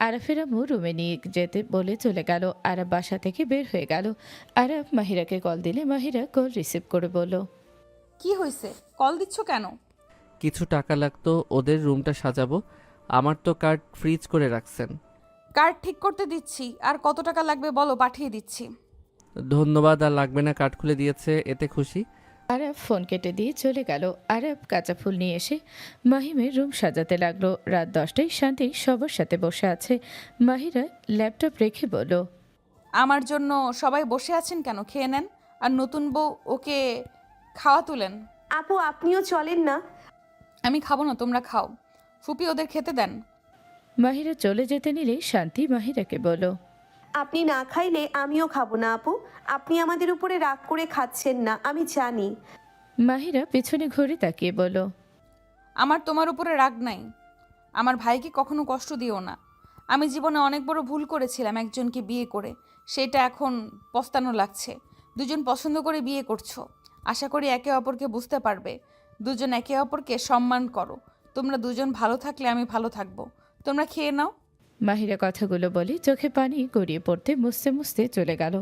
আরফের আম্মু রুমে নিয়ে যেতে বলে চলে গেল। আরব বাসা থেকে বের হয়ে গেল। আরব মাহিরাকে কল দিলে মাহিরা কল রিসিভ করে বলল, কি হয়েছে, কল দিচ্ছ কেন? কিছু টাকা লাগতো, ওদের রুমটা সাজাবো। আমার তো কার্ড ফ্রিজ করে রাখছেন। কার্ড ঠিক করতে দিচ্ছি, আর কত টাকা লাগবে বলো, পাঠিয়ে দিচ্ছি। ধন্যবাদ, আর লাগবে না, কার্ড খুলে দিয়েছে, এতে খুশি। আরব ফোন কেটে দিয়ে চলে গেল। আরব কাঁচা ফুল নিয়ে এসে মাহিমের রুম সাজাতে লাগলো। রাত 10টায় শান্তি সবার সাথে বসে আছে। মাহিরা ল্যাপটপ রেখে বলল, আমার জন্য সবাই বসে আছেন কেন? খেয়ে নেন। আর নতুন বউ, ওকে খাওয়া তুলেন। আপু, আপনিও চলেন না। আমি খাবো না, তোমরা খাও। ফুপি ওদের খেতে দেন। মাহিরা চলে যেতে নিলে শান্তি মাহিরাকে বলল, আপনি না খাইলে আমিও খাবো না আপু। আপনি আমাদের উপরে রাগ করে খাচ্ছেন না, আমি জানি। মাহিরা পেছনে ঘুরে তাকিয়ে বলল, আমার তোমার উপরে রাগ নাই। আমার ভাইকে কখনো কষ্ট দিও না। আমি জীবনে অনেক বড় ভুল করেছিলাম একজনকে বিয়ে করে, সেটা এখন পস্তানো লাগছে। দুজন পছন্দ করে বিয়ে করছো, আশা করি একে অপরকে বুঝতে পারবে। দুজন একে অপরকে সম্মান করো। তোমরা দুজন ভালো থাকলে আমি ভালো থাকবো। তোমরা খেয়ে নাও। মাহিরা কথাগুলো বলে চোখে পানি গড়িয়ে পড়তে মুছতে মুছতে চলে গেল।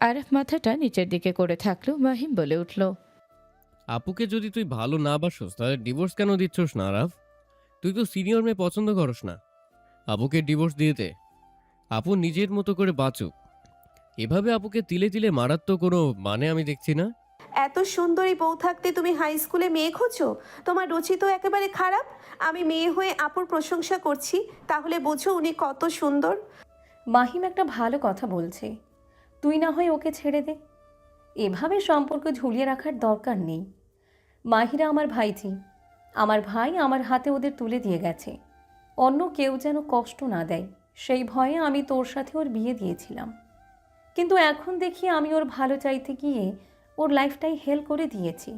আরাফ মাথাটা নিচের দিকে করে থাকলো। মাহিম বলে উঠল, আপুকে যদি তুই ভালো না বাসোস তাহলে ডিভোর্স কেন দিচ্ছস না আরাফ? তুই তো সিনিয়র মেয়ে পছন্দ করস না। আপুকে ডিভোর্স দিয়ে দে। আপু নিজের মতো করে বাঁচুক। এভাবে আপুকে তিলে তিলে মারার তো কোনো মানে আমি দেখছি না। এত সুন্দরী বউ থাকতে তুমি হাই স্কুলে মেয়ে খোঁজো? তোমার রুচি তো একেবারে খারাপ। আমি মেয়ে হয়ে আপুর প্রশংসা করছি, তাহলে বোঝো উনি কত সুন্দর। মাহিম একটা ভালো কথা বলছে, তুই না হয় ওকে ছেড়ে দে। এভাবে সম্পর্ক ঝুলিয়ে রাখার দরকার নেই। মাহিরা আমার ভাইজি, আমার ভাই আমার হাতে ওদের তুলে দিয়ে গেছে। অন্য কেউ যেন কষ্ট না দেয় সেই ভয়ে আমি তোর সাথে ওর বিয়ে দিয়েছিলাম। কিন্তু এখন দেখি আমি ওর ভালো চাইতে গিয়ে ওর লাইফটাই হেল করে দিয়েছি।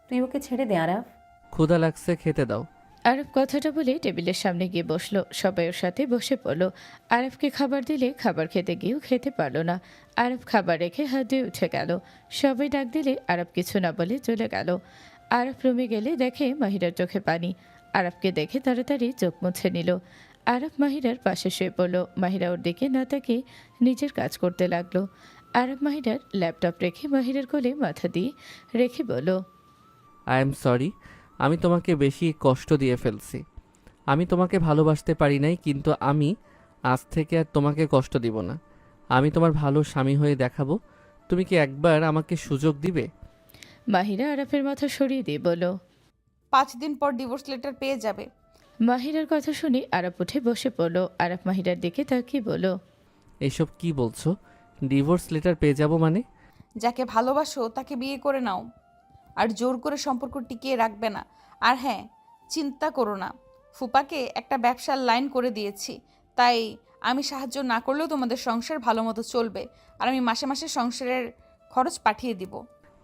তুই ওকে ছেড়ে দে আরাফ। ক্ষুধা লাগছে, খেতে দাও। আরব কথাটা বলে টেবিলের সামনে গিয়ে বসলো। সবাই ওর সাথে বসে পড়লো। আরবকে খাবার দিলে খাবার খেতে গিয়েও খেতে পারলো না। আরব খাবার রেখে হাত দিয়ে উঠে গেল। সবাই ডাক দিলে আরব কিছু না বলে চলে গেল। আরব রুমে গেলে দেখে মাহিরার চোখে পানি। আরবকে দেখে তাড়াতাড়ি চোখ মুছে নিল। আরব মাহিরার পাশে শুয়ে পড়ল। মাহিরা ওর দিকে না তাকিয়ে নিজের কাজ করতে লাগলো। আরব মাহিরার ল্যাপটপ রেখে মাহিরার কোলে মাথা দিয়ে রেখে বলল, আই এম সরি, আমি তোমাকে বেশি কষ্ট দিয়ে ফেলছি। আমি তোমাকে ভালোবাসতে পারি নাই, কিন্তু আমি আজ থেকে আর তোমাকে কষ্ট দিব না। আমি তোমার ভালো স্বামী হয়ে দেখাবো। তুমি কি একবার আমাকে সুযোগ দিবে? মাহিরা আরবের মাথা সরিয়ে দিয়ে বলল, 5 দিন পর ডিভোর্স লেটার পেয়ে যাবে। মাহিরার কথা শুনে আরব উঠে বসে পড়ল। আরব মাহিরার দিকে তাকিয়ে বলল, এইসব কি বলছো? ডিভোর্স লেটার পেয়ে যাব মানে? যাকে ভালোবাসো তাকে বিয়ে করে নাও, আর জোর করে সম্পর্ক টিকিয়ে রাখবে না। আর হ্যাঁ, চিন্তা করো না, ফুপাকে একটা ব্যবসার লাইন করে দিয়েছি, তাই আমি সাহায্য না করলেও তোমাদের সংসার ভালো মতো চলবে, আর আমি মাসে মাসে সংসারের খরচ পাঠিয়ে দিব।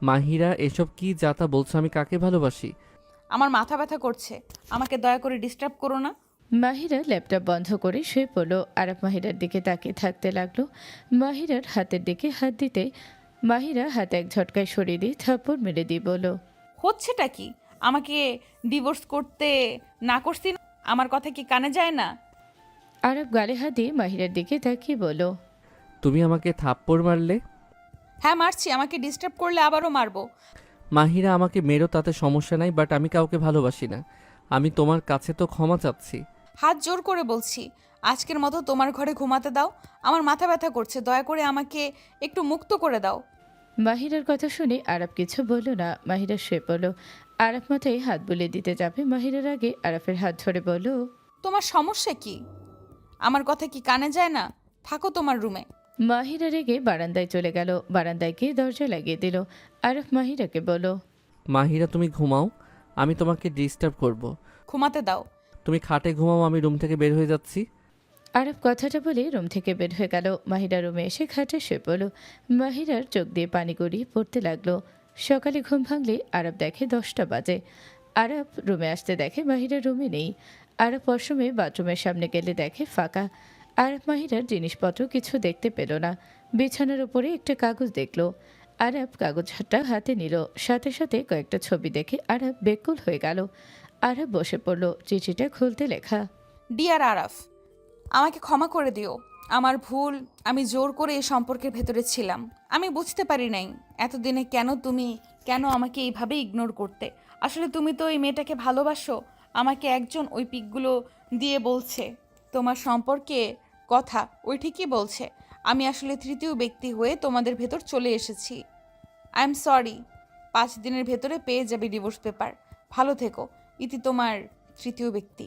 মাহিরা, এসব কি যাতা বলছো? আমি কাকে ভালোবাসি? আমার মাথা ব্যথা করছে, আমাকে দয়া করে ডিস্টার্ব করো না। মাহিরা ল্যাপটপ বন্ধ করে শুয়ে পড়ল। আরব মাহিরার দিকে তাকিয়ে থাকতে লাগলো। মাহিরার হাতের দিকে হাত দিতে মাহিরা হাত এক ঝটকায় সরিয়ে দিয়ে থাপ্পড় মেরে দিয়ে বলল, হচ্ছেটা কি? আমাকে ডিভোর্স করতে না করছি না? আমার কথা কি কানে যায় না? আরব গালে হাত দিয়ে মাহিরার দিকে তাকিয়ে বলল, তুমি আমাকে থাপ্পড় মারলে? হ্যাঁ মারছি, আমাকে ডিস্টার্ব করলে আবারও মারবো। মাহিরা, আমাকে মেরো, তাতে সমস্যা নাই, বাট আমি কাউকে ভালোবাসি না। আমি তোমার কাছে তো ক্ষমা চাচ্ছি। হাত জোর করে বলছি, আজকের মতো তোমার ঘরে ঘুমাতে দাও। আমার মাথা ব্যথা করছে, দয়া করে আমাকে একটু মুক্ত করে দাও। মাহিরার কথা শুনে আরব কিছু বলল না। মাহিরা শুয়ে পড়ল। আরব মাথায় হাত বুলিয়ে দিতে যাবে মাহিরার আগে আরফের হাত ধরে বলল, তোমার সমস্যা কি? আমার কথা কি কানে যায় না? থাকো তোমার রুমে। মাহিরা রেগে বারান্দায় চলে গেল। বারান্দায় গিয়ে দরজা লাগিয়ে দিল। আরফ মাহিরাকে বলল, মাহিরা, তুমি ঘুমাও, আমি তোমাকে ডিস্টার্ব করব। ঘুমাতে দাও। তুমি খাটে ঘুমাও, আমি রুম থেকে বের হয়ে যাচ্ছি। আরব কথাটা বলে রুম থেকে বের হয়ে গেল। মাহিরা রুমে এসে খাটে শুয়ে পড়ল। মাহিরার চোখ দিয়ে পানি গড়িয়ে পড়তে লাগলো। সকালে ঘুম ভাঙলে আরব দেখে 10টা বাজে। আরব রুমে আসতে দেখে মাহিরা রুমে নেই। আরব ওয়াশরুমে বাথরুমের সামনে গেলে দেখে ফাঁকা। আরব মাহিরার জিনিসপত্র কিছু দেখতে পেল না। বিছানার উপরে একটা কাগজ দেখল। আরব কাগজটা হাতে নিল। সাথে সাথে কয়েকটা ছবি দেখে আরব বেকুল হয়ে গেল। আরব বসে পড়ল। চিঠিটা খুলতে লেখা, ডিয়ার আরাফ, আমাকে ক্ষমা করে দিও। আমার ভুল, আমি জোর করে এই সম্পর্কের ভেতরে ছিলাম। আমি বুঝতে পারি নাই এতদিনে কেন আমাকে এইভাবে ইগনোর করতে। আসলে তুমি তো এই মেয়েটাকে ভালোবাসো। আমাকে একজন ওই পিকগুলো দিয়ে বলছে তোমার সম্পর্কে কথা, ওই ঠিকই বলছে। আমি আসলে তৃতীয় ব্যক্তি হয়ে তোমাদের ভেতর চলে এসেছি। I am sorry. 5 দিনের ভেতরে পেয়ে যাবে ডিভোর্স পেপার। ভালো থেকো। ইতি, তোমার তৃতীয় ব্যক্তি।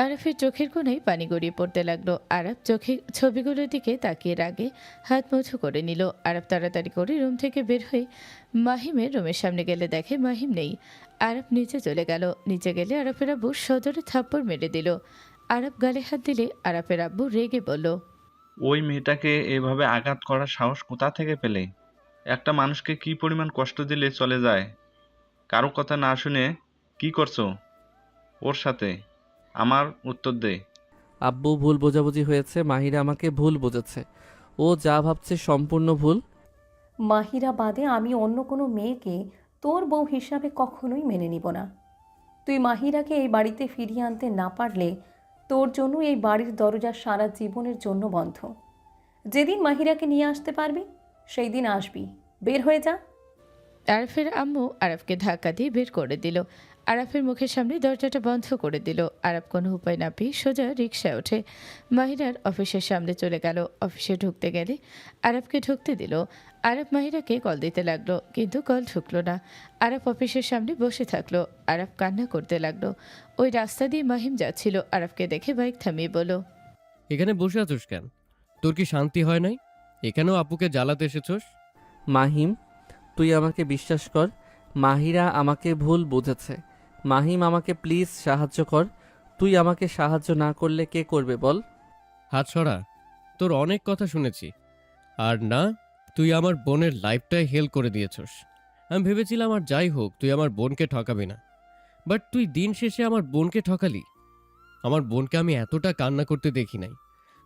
আরাফের চোখের কোণায় পানি গড়িয়ে পড়তে লাগলো। আরাফ চোখে ছবিগুলোর দিকে তাকিয়ে রাগে হাত মুঠো করে নিল। আরাফ তাড়াতাড়ি করে রুম থেকে বের হয়ে মাহিমের রুমের সামনে গেলে দেখে মাহিম নেই। আরাফ নিচে চলে গেল। নিচে গেলে আরাফের আব্বু সজোরে থাপ্পড় মেরে দিল। আরাফ গালে হাত দিলে আরাফের আব্বু রেগে বলল, ওই মেয়েটাকে এভাবে আঘাত করার সাহস কোথা থেকে পেলে? একটা মানুষকে কি পরিমাণ কষ্ট দিলে চলে যায়? কারো কথা না শুনে কি করছো ওর সাথে? আমার উত্তর দে। আব্বু, ভুল বোঝাবুঝি হয়েছে। মাহিরা আমাকে ভুল বুঝেছে। ও যা ভাবছে সম্পূর্ণ ভুল। মাহিরা বাদে আমি অন্য কোনো মেয়েকে তোর বউ হিসাবে কখনোই মেনে নিব না। তুই মাহিরাকে এই বাড়িতে ফিরিয়ে আনতে না পারলে তোর জন্য এই বাড়ির দরজা সারা জীবনের জন্য বন্ধ। যেদিন মাহিরাকে নিয়ে আসতে পারবি সেই দিন আসবি। বের হয়ে যা। আরাফের আম্মু আরাফকে ধাক্কা দিয়ে বের করে দিল। আরাফের মুখের সামনে দরজাটা বন্ধ করে দিল। আরাফ কোনো উপায় না পেয়ে সোজা রিকশায় ওঠে মাহিরার অফিসের সামনে চলে গেল। অফিসে ঢুকতে গেলে আরাফকে ঢুকতে দিল। আরাফ মাহিরাকে কল দিতে লাগলো, কিন্তু কল ঢুকলো না। আরাফ অফিসের সামনে বসে থাকলো। আরাফ কান্না করতে লাগলো। ওই রাস্তা দিয়ে মাহিম যাচ্ছিল। আরাফকে দেখে বাইক থামিয়ে বলল, এখানে বসে আছোস কেন? তোর কি শান্তি হয় নাই? এখানেও আপুকে জ্বালাতে এসেছোস? মাহিম, তুই আমাকে বিশ্বাস কর। মাহিরা আমাকে ভুল বুঝেছে। মাহিম, আমাকে প্লিজ সাহায্য কর। তুই আমাকে সাহায্য না করলে কে করবে বল? হাত সরা। তোর অনেক কথা শুনেছি। আর না, তুই আমার বোনের লাইফটাই হেল করে দিয়েছস। আমি ভেবেছিলাম আর যাই হোক তুই আমার বোনকে ঠকাবি না, বাট তুই দিন শেষে আমার বোনকে ঠকালি। আমার বোনকে আমি এতটা কান্না করতে দেখি নাই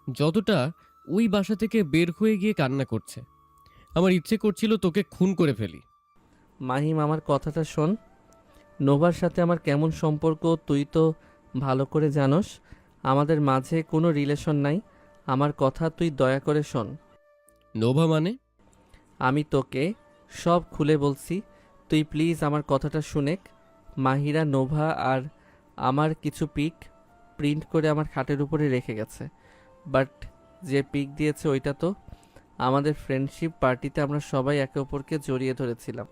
যতটা ওই বাসা থেকে বের হয়ে গিয়ে কান্না করছে। আমার ইচ্ছে করছিল তোকে খুন করে ফেলি। মাহিম, আমার কথাটা শোন। নোভার সাথে আমার কেমন সম্পর্ক তুই তো ভালো করে জানোস। আমাদের মাঝে কোনো রিলেশন নাই। আমার কথা তুই দয়া করে শোন। নোভা মানে? আমি তোকে সব খুলে বলছি, তুই প্লিজ আমার কথাটা শুনেক। মাহিরা নোভা আর আমার কিছু পিক প্রিন্ট করে আমার খাটের উপরে রেখে গেছে। বাট যে পিক দিয়েছে ওইটা তো আমাদের ফ্রেন্ডশিপ পার্টিতে আমরা সবাই একে অপরকে জড়িয়ে ধরেছিলাম।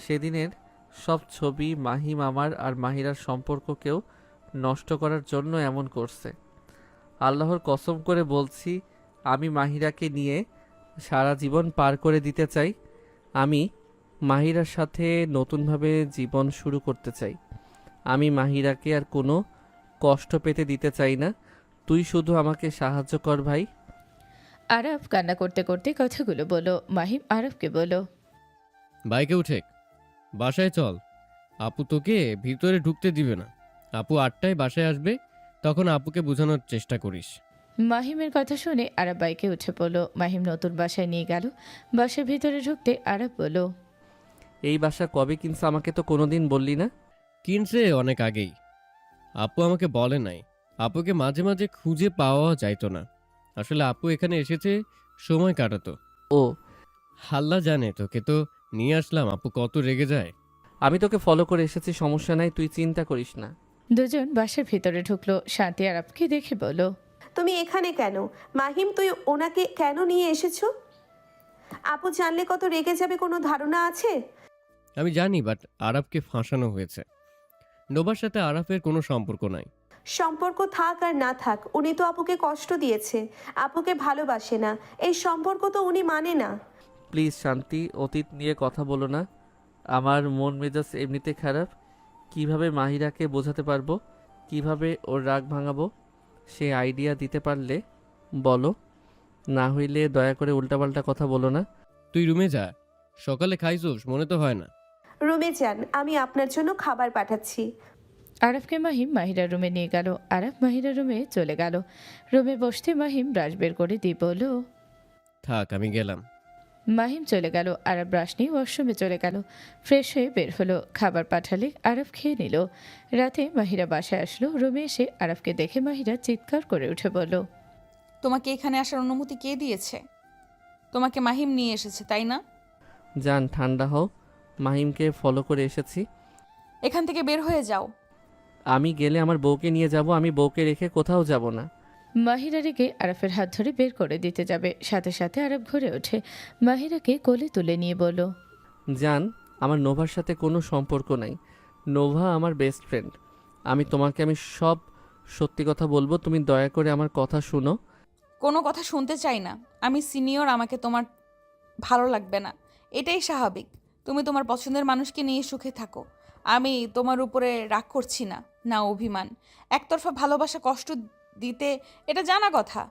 সেদিনের সব ছবি মাহিম আমার আর মাহিরার সম্পর্ককেও নষ্ট করার জন্য এমন করছে। আল্লাহর কসম করে বলছি, আমি মাহিরাকে নিয়ে সারা জীবন পার করে দিতে চাই। আমি মাহিরার সাথে নতুনভাবে জীবন শুরু করতে চাই। আমি মাহিরাকে আর কোনো কষ্ট পেতে দিতে চাই না। তুই শুধু আমাকে সাহায্য কর ভাই। আরাফ কান্না করতে করতে কথাগুলো বলল। মাহিম আরাফকে বলল, বাইকে উঠে বাসায় চল। আপু তোকে ভিতরে ঢুকতে দিবে না। আপু 8টায় বাসায় আসবে, তখন আপুকে বোঝানোর চেষ্টা করিস। মাহিমের কথা শুনে আরাফ বাইকে উঠে পড়ল। মাহিম নতুন বাসায় নিয়ে গেল। বাসার ভিতরে ঢুকতে আরাফ বলল, এই বাসা কবে কিনছে আমাকে তো কোনোদিন বললি না। কিনছে অনেক আগেই। আপু আমাকে বলে নাই। আপুকে মাঝে মাঝে খুঁজে পাওয়া যাইতো না। আসলে আপু এখানে এসেছে সময় কাটাতো। ও, হাল্লা জানে, তোকে তো নিয়ে আসলাম। আপু কত রেগে যায়। আমি তোকে ফলো করে এসেছি, সমস্যা নাই, তুই চিন্তা করিস না। দুজন বাসার ভিতরে ঢুকলো। শান্তি আরাফকে দেখে বলল, তুমি এখানে কেন? মাহিম, তুই ওনাকে কেন নিয়ে এসেছো? আপু জানলে কত রেগে যাবে, কোনো ধারণা আছে? আমি জানি, বাট আরাফকে ফাঁসানো হয়েছে। নোবার সাথে আরাফের কোনো সম্পর্ক নাই। সম্পর্ক থাক আর না থাক, উনি তো আপুকে কষ্ট দিয়েছে, আপুকে ভালোবাসে না, এই সম্পর্ক তো উনি মানে না। প্লিজ শান্তি, অতীত নিয়ে কথা বলো না। আমার মন মেজাজ এমনিতে খারাপ। কিভাবে মাহিরাকে বোঝাতে পারবো, কিভাবে ওর রাগ ভাঙাবো, সে আইডিয়া দিতে পারলে বলো। না হইলে দয়া করে উল্টাপাল্টা কথা বলো না। তুই রুমে যা। সকালে খাইছোস মনে তো হয় না। রুমে যান, আমি আপনার জন্য খাবার পাঠাচ্ছি। আরাফকে মাহিম মাহিরার রুমে নিয়ে গেল। আরাফ মাহিরার রুমে চলে গেল। রুমে বসতে মাহিম ব্রাশ বের করে দিয়ে বলল, থাক, আমি গেলাম। মাহিম চলে গেল। আরাফ ব্রাশ নিয়ে ওয়াশরুমে চলে গেল। ফ্রেশ হয়ে বের হলো। খাবার পাঠালে আরাফ খেয়ে নিল। রাতে মাহিরা বাসায় আসলো। রুমে এসে আরাফকে দেখে মাহিরা চিৎকার করে উঠে বলল, তোমাকে এখানে আসার অনুমতি কে দিয়েছে? তোমাকে মাহিম নিয়ে এসেছে, তাই না? যান, ঠান্ডা হও। মাহিমকে ফলো করে এসেছি। এখান থেকে বের হয়ে যাও। আমি গেলে আমার বউকে নিয়ে যাব, আমি বউকে রেখে কোথাও যাব না। মাহিরা রেগে আরাফের হাত ধরে বের করে দিতে যাবে। সাথে সাথে আরাফ ঘুরে ওঠে। মাহিরাকে কোলে তুলে নিয়ে বলল, জান, আমার নোভার সাথে কোনো সম্পর্ক নাই। নোভা আমার বেস্ট ফ্রেন্ড। আমি সব সত্যি কথা বলবো, তুমি দয়া করে আমার কথা শুনো। কোনো কথা শুনতে চাই না। আমি সিনিয়র, আমাকে তোমার ভালো লাগবে না, এটাই স্বাভাবিক। তুমি তোমার পছন্দের মানুষকে নিয়ে সুখে থাকো। আমি তোমার উপরে রাগ করছি না, না অভিমান। একতরফা ভালোবাসা কষ্ট দিতে, এটা জানা কথা।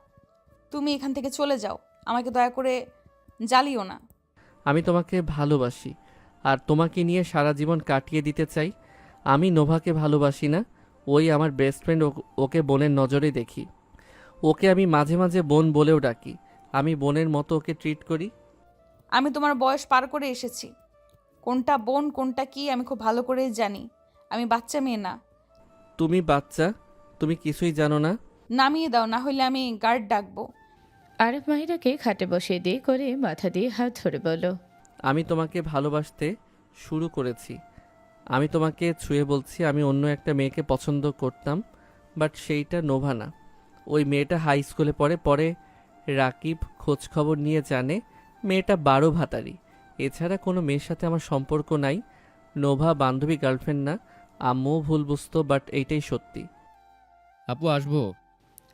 তুমি এখান থেকে চলে যাও, আমাকে দয়া করে জ্বালিও না। আমি তোমাকে ভালোবাসি আর তোমাকে নিয়ে সারা জীবন কাটিয়ে দিতে চাই। আমি নোভাকে ভালোবাসি না, ওই আমার বেস্ট ফ্রেন্ড, ওকে বোনের নজরে দেখি। ওকে আমি মাঝে মাঝে বোন বলেও ডাকি। আমি বোনের মতো ওকে ট্রিট করি। আমি তোমার বয়স পার করে এসেছি, কোনটা বোন কোনটা কি আমি খুব ভালো করেই জানি। আমি বাচ্চা মেয়ে না। তুমি বাচ্চা, তুমি কিছুই জানো না। নামিয়ে দাও, না হলে আমি গার্ড ডাকবো। আরব মাহিরাকে খাটে বসিয়ে দিয়ে করে মাথা দিয়ে হাত ধরে বলল, আমি তোমাকে ভালোবাসতে শুরু করেছি। আমি তোমাকে ছুঁয়ে বলছি, আমি অন্য একটা মেয়েকে পছন্দ করতাম, বাট সেইটা নোভা না। ওই মেয়েটা হাই স্কুলে পড়ে, পরে রাকিব খোঁজখবর নিয়ে জানে মেয়েটা 12 ভাতারি। এছাড়া কোনো মেয়ের সাথে আমার সম্পর্ক নাই। নোভা বান্ধবী, গার্লফ্রেন্ড না। আম্মুও ভুল বুঝতো, বাট এইটাই সত্যি। আপু আসবো?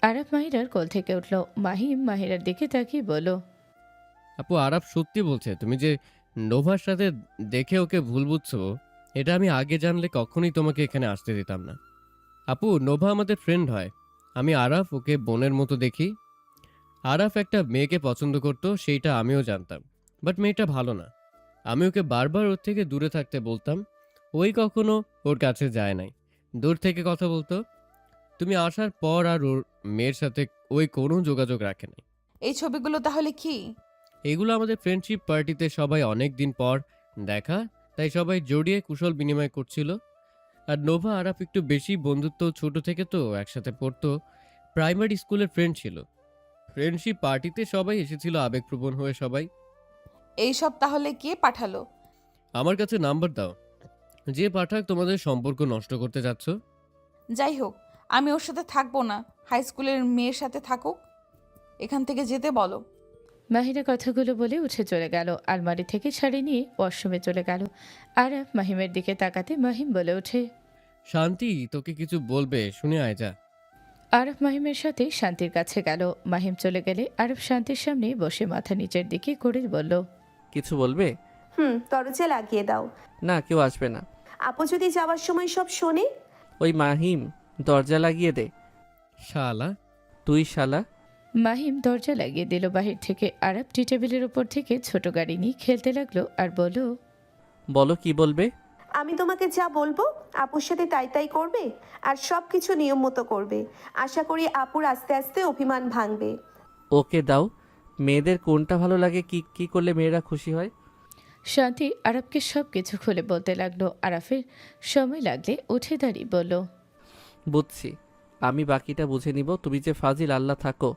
আরব মাহিরার কোল থেকে উঠল। মাহিম মাহিরার দিকে তাকিয়ে বলল, আপু আরাফ সত্যি বলছে, তুমি যে নোভার সাথে দেখে ওকে ভুল বুঝছো, এটা আমি আগে জানলে কখনোই তোমাকে এখানে আসতে দিতাম না। আপু নোভা আমাদের ফ্রেন্ড হয়, আমি আরাফ ওকে বোনের মতো দেখি। আরাফ একটা মেয়েকে পছন্দ করতো, সেইটা আমিও জানতাম, বাট মেয়েটা ভালো না। আমি ওকে বারবার ওর থেকে দূরে থাকতে বলতাম, ওই কখনো ওর কাছে যায় নাই, দূর থেকে কথা বলতো। তুমি আসার পর আর ওর মেয়ের সাথে ওই কোনো যোগাযোগ রাখে নাই। এই ছবিগুলো তাহলে কি? এগুলো আমাদের ফ্রেন্ডশিপ পার্টিতে সবাই অনেক দিন পর দেখা, তাই সবাই জড়িয়ে কুশল বিনিময় করছিল। আর নোভা আরাফ একটু বেশি বন্ধুত্ব, ছোট থেকে তো একসাথে পড়তো, প্রাইমারি স্কুলের ফ্রেন্ড ছিল। ফ্রেন্ডশিপ পার্টিতে সবাই এসেছিল আবেগপ্রবণ হয়ে সবাই। এইসব তাহলে কে পাঠালো? আমার কাছে নাম্বার দাও, যে পাঠাক তোমাদের সম্পর্ক নষ্ট করতে যাচ্ছ। যাই হোক, আমি ওর সাথে থাকবো না। হাই স্কুলের মেয়ের সাথে থাকুক, এখান থেকে যেতে বলো। মাহিরা কথাগুলো বলে উঠে চলে গেল। আলমারি থেকে শাড়ি নিয়ে ওয়াশরুমে চলে গেল। আরব মাহিমের দিকে তাকাতে মাহিম বলে ওঠে, শান্তি তোকে কিছু বলবে, শুনে আয় যা। আরব মাহিমের সাথে শান্তির কাছে গেল। মাহিম চলে গেলে আরব শান্তির সামনে বসে মাথা নিচের দিকে করে বলল, কিছু বলবে? দরজা লাগিয়ে দাও। না, কেউ আসবে না। আপু যদি যাওয়ার সময় সব শোনে? ওই মাহিম, দরজা লাগিয়ে দে। শালা। তুই শালা। মাহিম দরজা লাগিয়ে দিল। বাহির থেকে আরব টি টেবিলের উপর থেকে ছোট গাড়ি নিয়ে খেলতে লাগলো আর বলল, বলো কি বলবে? আমি তোমাকে যা বলবো আপুর সাথে তাই তাই করবে, আর সব কিছু নিয়ম মতো করবে। আশা করি আপুর আস্তে আস্তে অভিমান ভাঙবে। ওকে দাও। মেয়েদের কোনটা ভালো লাগে, কি কি করলে মেয়েরা খুশি হয়? শান্তি আরবকে সব কিছু খুলে বলতে লাগলো। আরাফের সময় লাগলে উঠে দাঁড়িয়ে বলল, বুঝছি, আমি বাকিটা বুঝে নিব। তুমি যে ফাজিল, আল্লাহ থাকো।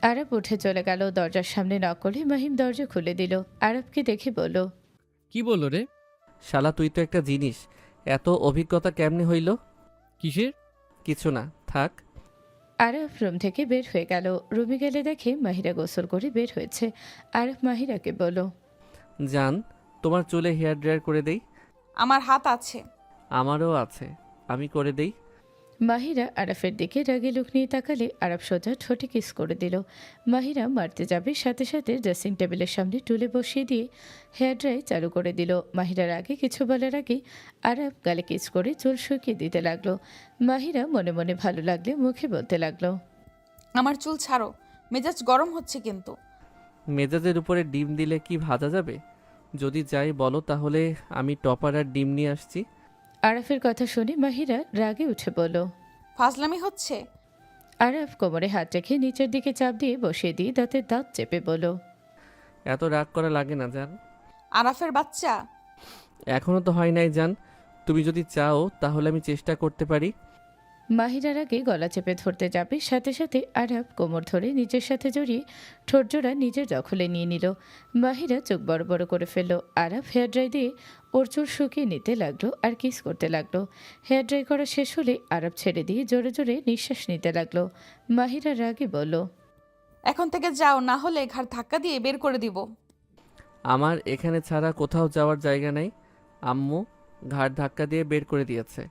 আরব উঠে চলে গেল। দরজার সামনে নক করে মাহিম দরজা খুলে দিল। আরবকে দেখে বলল, কি বললো রে? শালা তুই তো একটা জিনিস। এত অভিজ্ঞতা কেমনে হইল? কিসের? কিছু না, থাক। আরব রুম থেকে বের হয়ে গেল। রুমে গেলে দেখে মাহিরা গোসল করে বের হয়েছে। আরব মাহিরাকে বলল, জান, তোমার চুলে হেয়ার ড্রায়ার করে দেই? আমার হাত আছে। আমারও আছে, আমি করে দেই। মাহিরা আরফের দিকে রাগে লুক নিয়ে তাকালে আরব সোজা ঠোঁটে কিস করে দিল। মাহিরা মারতে যাবে, সাথে সাথে ড্রেসিং টেবিলের সামনে টুলে বসিয়ে দিয়ে হেয়ার ড্রাই চালু করে দিল। মাহিরার আগে কিছু বলার আগে আরব গালে কিস করে চুল শুকিয়ে দিতে লাগলো। মাহিরা মনে মনে ভালো লাগলে মুখে বলতে লাগলো, আমার চুল ছাড়ো, মেজাজ গরম হচ্ছে কিন্তু। মেজাজের উপরে ডিম দিলে কি ভাজা যাবে? যদি যাই বলো, তাহলে আমি টপার আর ডিম নিয়ে আসছি। আরফের কথা শুনে মাহিরা রাগে উঠে বলল, ফাজলামি হচ্ছে। আরফ কোমরে হাত রেখে নিচের দিকে চাপ দিয়ে বসিয়ে দিয়ে দাঁতের দাঁত চেপে বলল, এত রাগ করা লাগে না জান। আরাফের বাচ্চা। এখনো তো হয় নাই জান। তুমি যদি চাও তাহলে আমি চেষ্টা করতে পারি। মাহিরার আগে গলা চেপে ধরতে যাবে, সাথে সাথে আরব কোমর ধরে নিজের সাথে জড়িয়ে ঠোঁটজোড়া নিজের দখলে নিয়ে নিল। মাহিরা চোখ বড় বড় করে ফেলল। আরব হেয়ার ড্রাই দিয়ে ওর চুল শুকিয়ে নিতে লাগলো আর কিস করতে লাগলো। হেয়ার ড্রাই করা শেষ হলে আরব ছেড়ে দিয়ে জোরে জোরে নিঃশ্বাস নিতে লাগলো। মাহিরা রাগে বলল, এখন থেকে যাও, না হলে ঘাড় ধাক্কা দিয়ে বের করে দিব। আমার এখানে ছাড়া কোথাও যাওয়ার জায়গা নেই। আম্মু ঘাড় ধাক্কা দিয়ে বের করে দিয়েছে।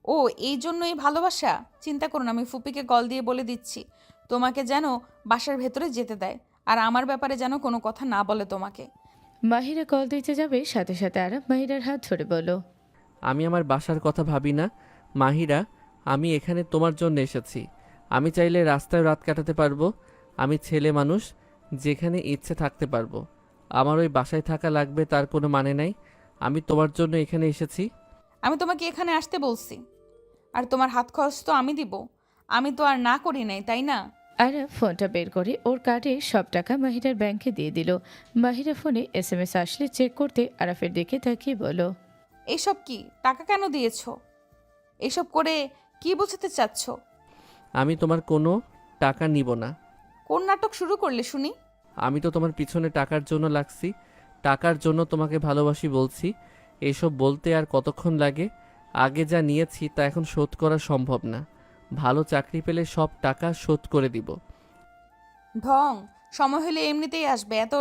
ও এই জন্যই ভালোবাসা? চিন্তা করুন, আমি ফুপিকে কল দিয়ে বলে দিচ্ছি তোমাকে যেন বাসার ভেতরে যেতে দেয়, আর আমার ব্যাপারে যেন কোনো কথা না বলে তোমাকে। মাহিরা কল দিতে যাবে সাথে সাথে আরাফ মাহিরার হাত ধরে বলল, আমি আমার বাসার কথা ভাবি না মাহিরা, আমি এখানে তোমার জন্য এসেছি। আমি চাইলে রাস্তায় রাত কাটাতে পারবো। আমি ছেলে মানুষ, যেখানে ইচ্ছে থাকতে পারবো। আমার ওই বাসায় থাকা লাগবে তার কোনো মানে নাই। আমি তোমার জন্য এখানে এসেছি। আমি তোমাকে এখানে আসতে বলছি, আর তোমার হাত খরচ তো আমি দিব। আমি তো আর না করি নাই, তাই না? আরাফ ফোনটা বের করে ওর কার্ডে সব টাকা মাহিরার ব্যাংকে দিয়ে দিল। মাহিরা ফোনে SMS আসলে চেক করতে আরাফের দিকে তাকিয়ে বলল, এইসব কি? টাকা কেন দিয়েছো? এইসব করে কি বোঝাতে চাচ্ছ? আমি তোমার কোনো টাকা নিব না। কোন নাটক শুরু করলে শুনি? আমি তো তোমার পিছনে টাকার জন্য লাগছি। টাকার জন্য তোমাকে ভালোবাসি বলছি। এসব বলতে আর কতক্ষণ লাগে? আগে যা নিয়েছি তা এখন শোধ করা সম্ভব না। ভালো চাকরি পেলে সব টাকা শোধ করে দিব। ঢং সময় হলে এমনিতেই আসবে, এত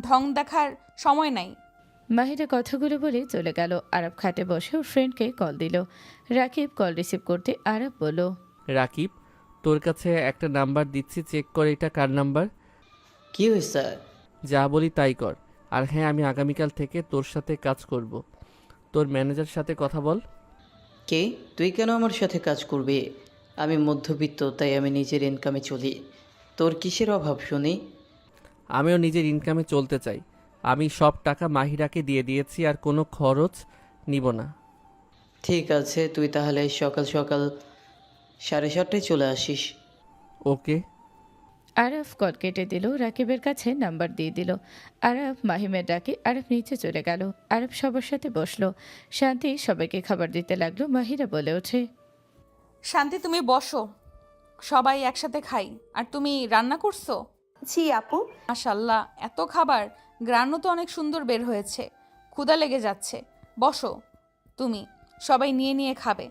ঢং দেখার সময় নাই। মাহিরা কথাগুলো বলে চলে গেল। আরাফ খাটে বসে ওর ফ্রেন্ডকে কল দিল। রাকিব কল রিসিভ করতে আরাফ বলল, রাকিব, তোর কাছে একটা নাম্বার দিচ্ছি, চেক কর এটা কার নাম্বার। কি হয়েছে? যা বলি তাই কর। আর হ্যাঁ, আমি আগামীকাল থেকে তোর সাথে কাজ করব। তোর ম্যানেজার সাথে কথা বল। কে? তুই কেন আমার সাথে কাজ করবি? আমি মধ্যবিত্ত, তাই আমি নিজের ইনকামে চলি। তোর কিসের অভাব শুনি? আমিও নিজের ইনকামে চলতে চাই। আমি সব টাকা মাহিরাকে দিয়ে দিয়েছি, আর কোনো খরচ নিব না। ঠিক আছে, তুই তাহলে সকাল সকাল 7:30টায় চলে আসিস। ওকে। আরাফ কল কেটে দিল। রাকিবের কাছে নাম্বার দিয়ে দিল। আরাফ মাহিমের ডাকে আরাফ নিচে চলে গেল। আরাফ সবার সাথে বসলো। শান্তি সবাইকে খাবার দিতে লাগলো। মাহিরা বলে ওঠে, শান্তি তুমি বসো, সবাই একসাথে খাই। আর তুমি রান্না করছো? জি আপু। মাশাল্লাহ, এত খাবার, গ্রানও তো অনেক সুন্দর বের হয়েছে। ক্ষুধা লেগে যাচ্ছে, বসো তুমি, সবাই নিয়ে নিয়ে খাবে।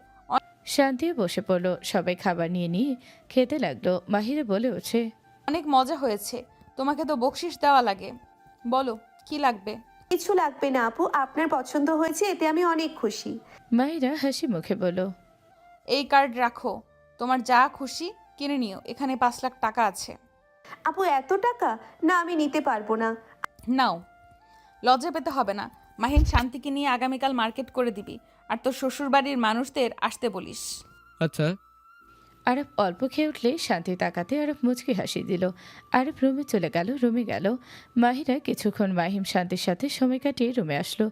শান্তিও বসে পড়লো। সবাই খাবার নিয়ে নিয়ে খেতে লাগলো। মাহিরা বলে ওঠে, অনেক মজা হয়েছে। তোমাকে তো বকশিস দেওয়া লাগে, বলো কি লাগবে? কিছু লাগবে না আপু, আপনার পছন্দ হয়েছে এতে আমি অনেক খুশি। মাহিরা হাসি মুখে বলল, এই কার্ড রাখো, তোমার যা খুশি কিনে নিও, এখানে 5 লাখ টাকা আছে। আপু এত টাকা? না, আমি নিতে পারবো না। নাও, লজ্জা পেতে হবে না। মাহিন, শান্তিকে নিয়ে আগামীকাল মার্কেট করে দিবি, আর তোর শ্বশুরবাড়ির মানুষদের আসতে বলিস। আচ্ছা। আরব অল্প খেয়ে উঠলে শান্তি তাকাতে আরব মুচকি হাসি দিল। আরব রুমে চলে গেল। রুমে গেল মাহিরা। কিছুক্ষণ মাহিম শান্তির সাথে সময় কাটিয়ে রুমে আসলো।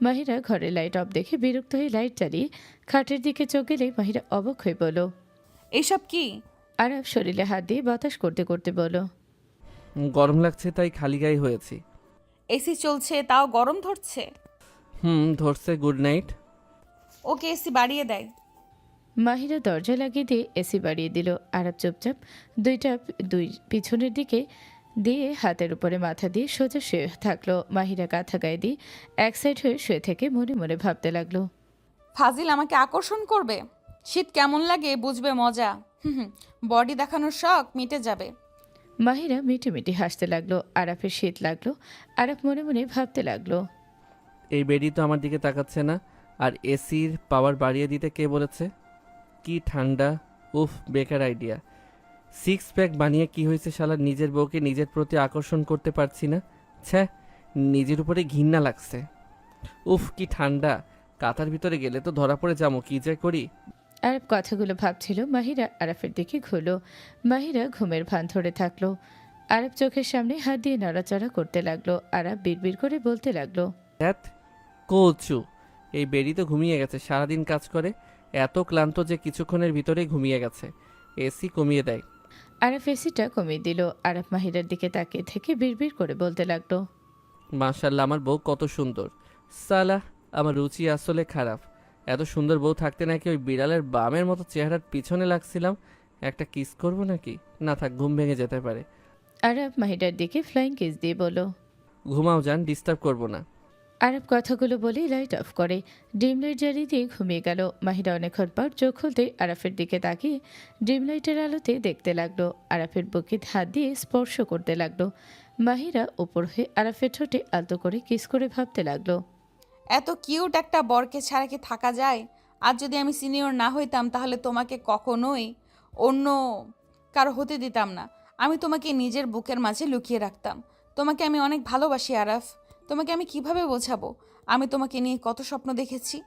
মাহিরা ঘরে লাইট অফ দেখে বিরক্ত হয়ে লাইট জ্বালিয়ে খাটের দিকে চোখ গেলে মাহিরা অবাক হয়ে বলল, এইসব কি? আরব শরীরে হাত দিয়ে বাতাস করতে করতে বলল, গরম লাগছে তাই খালি গায়ে হয়েছি। এসি চলছে তাও গরম ধরছে? ধরছে। Good night. ওকে, এসি বাড়িয়ে দেয়। মাহিরা দরজা লাগিয়ে দিয়ে এসি বাড়িয়ে দিল। আরব চুপচাপ দুই পিছনের দিকে দিয়ে হাতের উপরে মাথা দিয়ে সোজা শুয়ে থাকলো। মাহিরা কাঁথা গায়ে দিয়ে এক সাইড হয়ে শুয়ে থেকে মনে মনে ভাবতে লাগলো, ফাজিল আমাকে আকর্ষণ করবে, শীত কেমন লাগে বুঝবে মজা। বডি দেখানোর শখ মিটে যাবে। মাহিরা মিটি মিটি হাসতে লাগলো। আরাফের শীত লাগলো। আরাফ মনে মনে ভাবতে লাগলো, এই বেডি তো আমার দিকে তাকাচ্ছে না। আর এসির পাওয়ার বাড়িয়ে দিতে কে বলেছে? কি ঠান্ডা! উফ, বেকার আইডিয়া। 6 প্যাক বানিয়ে কি হয়েছে শালা, নিজের বউকে নিজের প্রতি আকর্ষণ করতে পারছি না। ছ্যা, নিজের উপরে ঘৃণা লাগছে। উফ, কি ঠান্ডা! কাতার ভিতরে গেলে তো ধরা পড়ে যাবো, কি যে করি। আরব কথাগুলো ভাবছিল। মাহিরা আরাফের দিকে ঘুরলো। মাহিরা ঘুমের ভান ধরে থাকলো। আরব চোখের সামনে হাত দিয়ে নড়াচড়া করতে লাগলো। আরব বিড়বিড় করে বলতে লাগলো, ধ্যাত, কচু! এই বেডি তো ঘুমিয়ে গেছে, সারাদিন কাজ করে, এত ক্লান্ত যে কিছুক্ষণের ভিতরেই ঘুমিয়ে গেছে। এসি কমিয়ে দেয়। আরব এসিটা কমিয়ে দিল। আরব মাহিরার দিকে তাকিয়ে থেকে বিড়বিড় করে বলতে লাগলো, মাশাল্লাহ, আমার বউ কত সুন্দর। সালা, আমার রুচি আসলে খারাপ। এত সুন্দর বউ থাকতে নাকি ওই বিড়ালের বামের মতো চেহারার পিছনে লাগছিলাম। একটা কিস করবো নাকি? না থাক, ঘুম ভেঙে যেতে পারে। আরব মাহিরার দিকে ফ্লাইং কিস দিয়ে বলল, ঘুমাও যান, ডিস্টার্ব করবো না। আরব কথাগুলো বলে লাইট অফ করে ডিম লাইট জ্বালিয়ে দিয়ে ঘুমিয়ে গেল। মাহিরা অনেকক্ষণ পর চোখ খুলতে আরাফের দিকে তাকিয়ে ডিম লাইটের আলোতে দেখতে লাগলো। আরাফের বুকে হাত দিয়ে স্পর্শ করতে লাগলো। মাহিরা উপর হয়ে আরাফের ঠোঁটে আলতো করে কিস করে ভাবতে লাগলো, এত কিউট একটা বরকে ছাড়া কি থাকা যায়? আজ যদি আমি সিনিয়র না হইতাম তাহলে তোমাকে কখনোই অন্য কারো হতে দিতাম না। আমি তোমাকে নিজের বুকের মাঝে লুকিয়ে রাখতাম। তোমাকে আমি অনেক ভালোবাসি আরাফ। তোমাকে আমি কিভাবে বোঝাবো? আমি তোমাকে নিয়ে কত স্বপ্ন দেখেছি,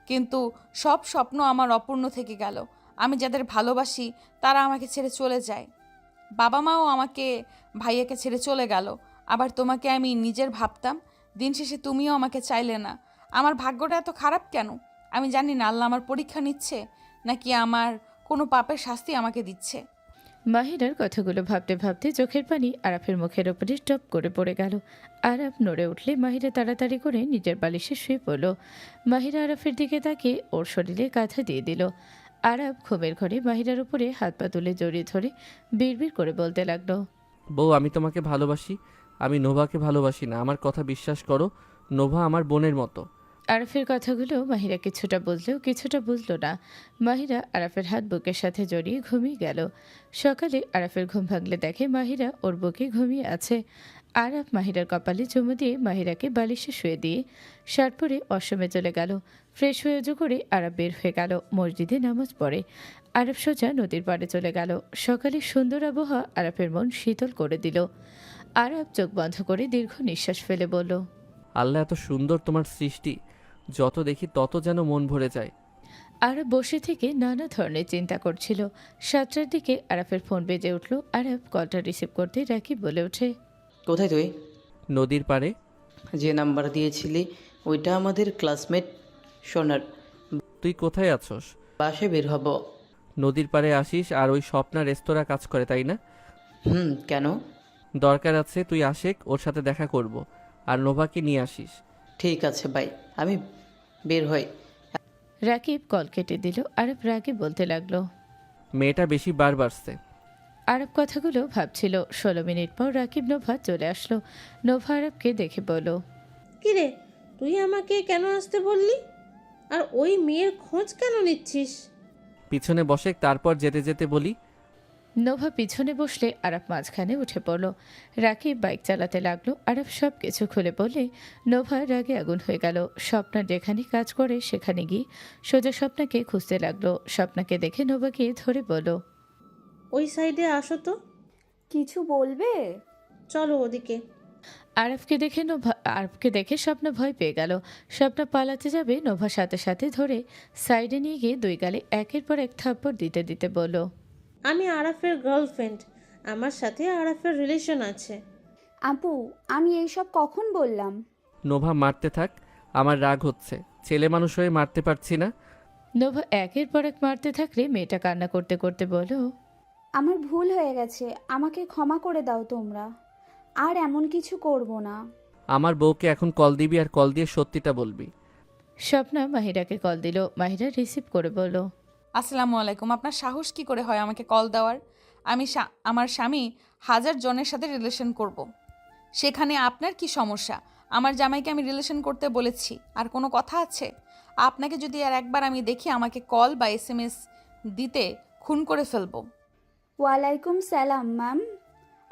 কিন্তু সব স্বপ্ন আমার অপূর্ণ থেকে গেল। আমি যাদের ভালোবাসি তারা আমাকে ছেড়ে চলে যায়। বাবা মাও আমাকে, ভাইয়াকে ছেড়ে চলে গেল। আবার তোমাকে আমি নিজের ভাবতাম। দিন শেষে তুমিও আমাকে চাইলে না। আমার ভাগ্যটা এত খারাপ কেন? আমি জানি না আল্লাহ আমার পরীক্ষা নিচ্ছে, নাকি আমার কোনো পাপের শাস্তি আমাকে দিচ্ছে। মাহিরার কথাগুলো ভাবতে ভাবতে চোখের পানি আরাফের মুখের ওপরে টপ করে পড়ে গেল। আরাফ নড়ে উঠলে মাহিরা তাড়াতাড়ি করে নিজের বালিশে শুয়ে পড়ল। মাহিরা আরাফের দিকে তাকিয়ে ওর শরীরে কাঁথা দিয়ে দিল। আরাফ ঘুমের ঘরে মাহিরার উপরে হাত পা তুলে জড়িয়ে ধরে বিড়বিড় করে বলতে লাগলো, বউ, আমি তোমাকে ভালোবাসি। আমি নোভাকে ভালোবাসি না। আমার কথা বিশ্বাস করো, নোভা আমার বোনের মতো। আরাফের কথাগুলো মাহিরা কিছুটা বুঝলেও কিছুটা বুঝলো না। মাহিরা আরাফের হাত বুকের সাথে জড়িয়ে ঘুমিয়ে গেল। সকালে আরাফের ঘুম ভাঙলে দেখে মাহিরা ওর বুকে ঘুমিয়ে আছে। আরাফ মাহিরার কপালে চুমু দিয়ে মাহিরাকে বালিশে শুয়ে দিয়ে শার্ট পরে অসমে চলে গেল। ফ্রেশ হয়ে উজু করে আরাফ বের হয়ে গেল। মসজিদে নামাজ পড়ে আরাফ সোজা নদীর পাড়ে চলে গেল। সকালে সুন্দর আবহাওয়া আরাফের মন শীতল করে দিল। আরাফ চোখ বন্ধ করে দীর্ঘ নিঃশ্বাস ফেলে বলল, আল্লাহ এত সুন্দর তোমার সৃষ্টি, যত দেখি তত যেন মন ভরে যায়। আরাফ বসে থেকে নানা ধরনের চিন্তা করছিল। 7টার দিকে আরাফের ফোন বেজে উঠল। আরাফ কলটা রিসিভ করতে রাকিব বলে ওঠে, কোথায় তুই? নদীর পাড়ে। যে নাম্বার দিয়েছিলি ওইটা আমাদের ক্লাসমেট সোনার। তুই কোথায় আছস? বাসে বের হব। নদীর পাড়ে আসিস আর ওই স্বপ্না রেস্তোরাঁ কাজ করে, তাই না? কেন? দরকার আছে, তুই আশেক, ওর সাথে দেখা করব। আর নোভাকে নিয়ে আসিস। ঠিক আছে ভাই, আমি বের হই। রাকিব কল কেটে দিল। আরাফ রাগে বলতে লাগলো, মেয়েটা বেশি বার বাড়ছে। আরাফ কথাগুলো ভাবছিল। 16 মিনিট পর রাকিব নোভা চলে আসলো। নোভা আরাফকে দেখে বলল, কিরে, তুই আমাকে কেন আসতে বললি? আর ওই মেয়ের খোঁজ কেন নিচ্ছিস? পিছনে বসে, তারপর যেতে যেতে বলি। নোভা পিছনে বসলে আরাফ মাঝখানে উঠে পড়ল। রাকিব বাইক চালাতে লাগলো। আরাফ সব কিছু খুলে বলে নোভা রাগে আগুন হয়ে গেল। স্বপ্না যেখানে কাজ করে সেখানে গিয়ে সোজা স্বপ্নাকে খুঁজতে লাগলো। স্বপ্নাকে দেখে নোভাকে ধরে বলল, ওই সাইডে আসো তো। কিছু বলবে? চলো ওদিকে। আরবকে দেখে স্বপ্ন ভয় পেয়ে গেল। স্বপ্ন পালাতে যাবে, নোভা সাথে সাথে ধরে সাইডে নিয়ে গিয়ে দুই গালে একের পর এক থাপ্পড় দিতে দিতে বলল, আমি আরাফের গার্লফ্রেন্ড, আমার সাথে আরাফের রিলেশন আছে। আপু, আমি এইসব কখন বললাম? নোভা মারতে থাক, আমার রাগ হচ্ছে। ছেলে মানুষ হয়ে মারতে পারছি না। নোভা একের পর এক মারতে থাকলে মেয়েটা কান্না করতে করতে বলো, আমার ভুল হয়ে গেছে, আমাকে ক্ষমা করে দাও তোমরা। আর এমন কিছু করব না। আমার বউকে এখন কল দিবি আর কল দিয়ে সত্যিটা বলবি। স্বপ্না মাহিরাকে কল দিল। মাহিরা রিসিভ করে বলল, আসসালামু আলাইকুম। আপনার সাহস কি করে হয় আমাকে কল দেওয়ার? আমার স্বামী 1000 জনের সাথে রিলেশন করব। সেখানে আপনার কি সমস্যা? আমার জামাইকে আমি রিলেশন করতে বলেছি, আর কোনো কথা আছে? আপনাকে যদি আর একবার আমি দেখি আমাকে কল বা SMS দিতে খুন করে ফেলবো। ওয়ালাইকুম সালাম ma'am,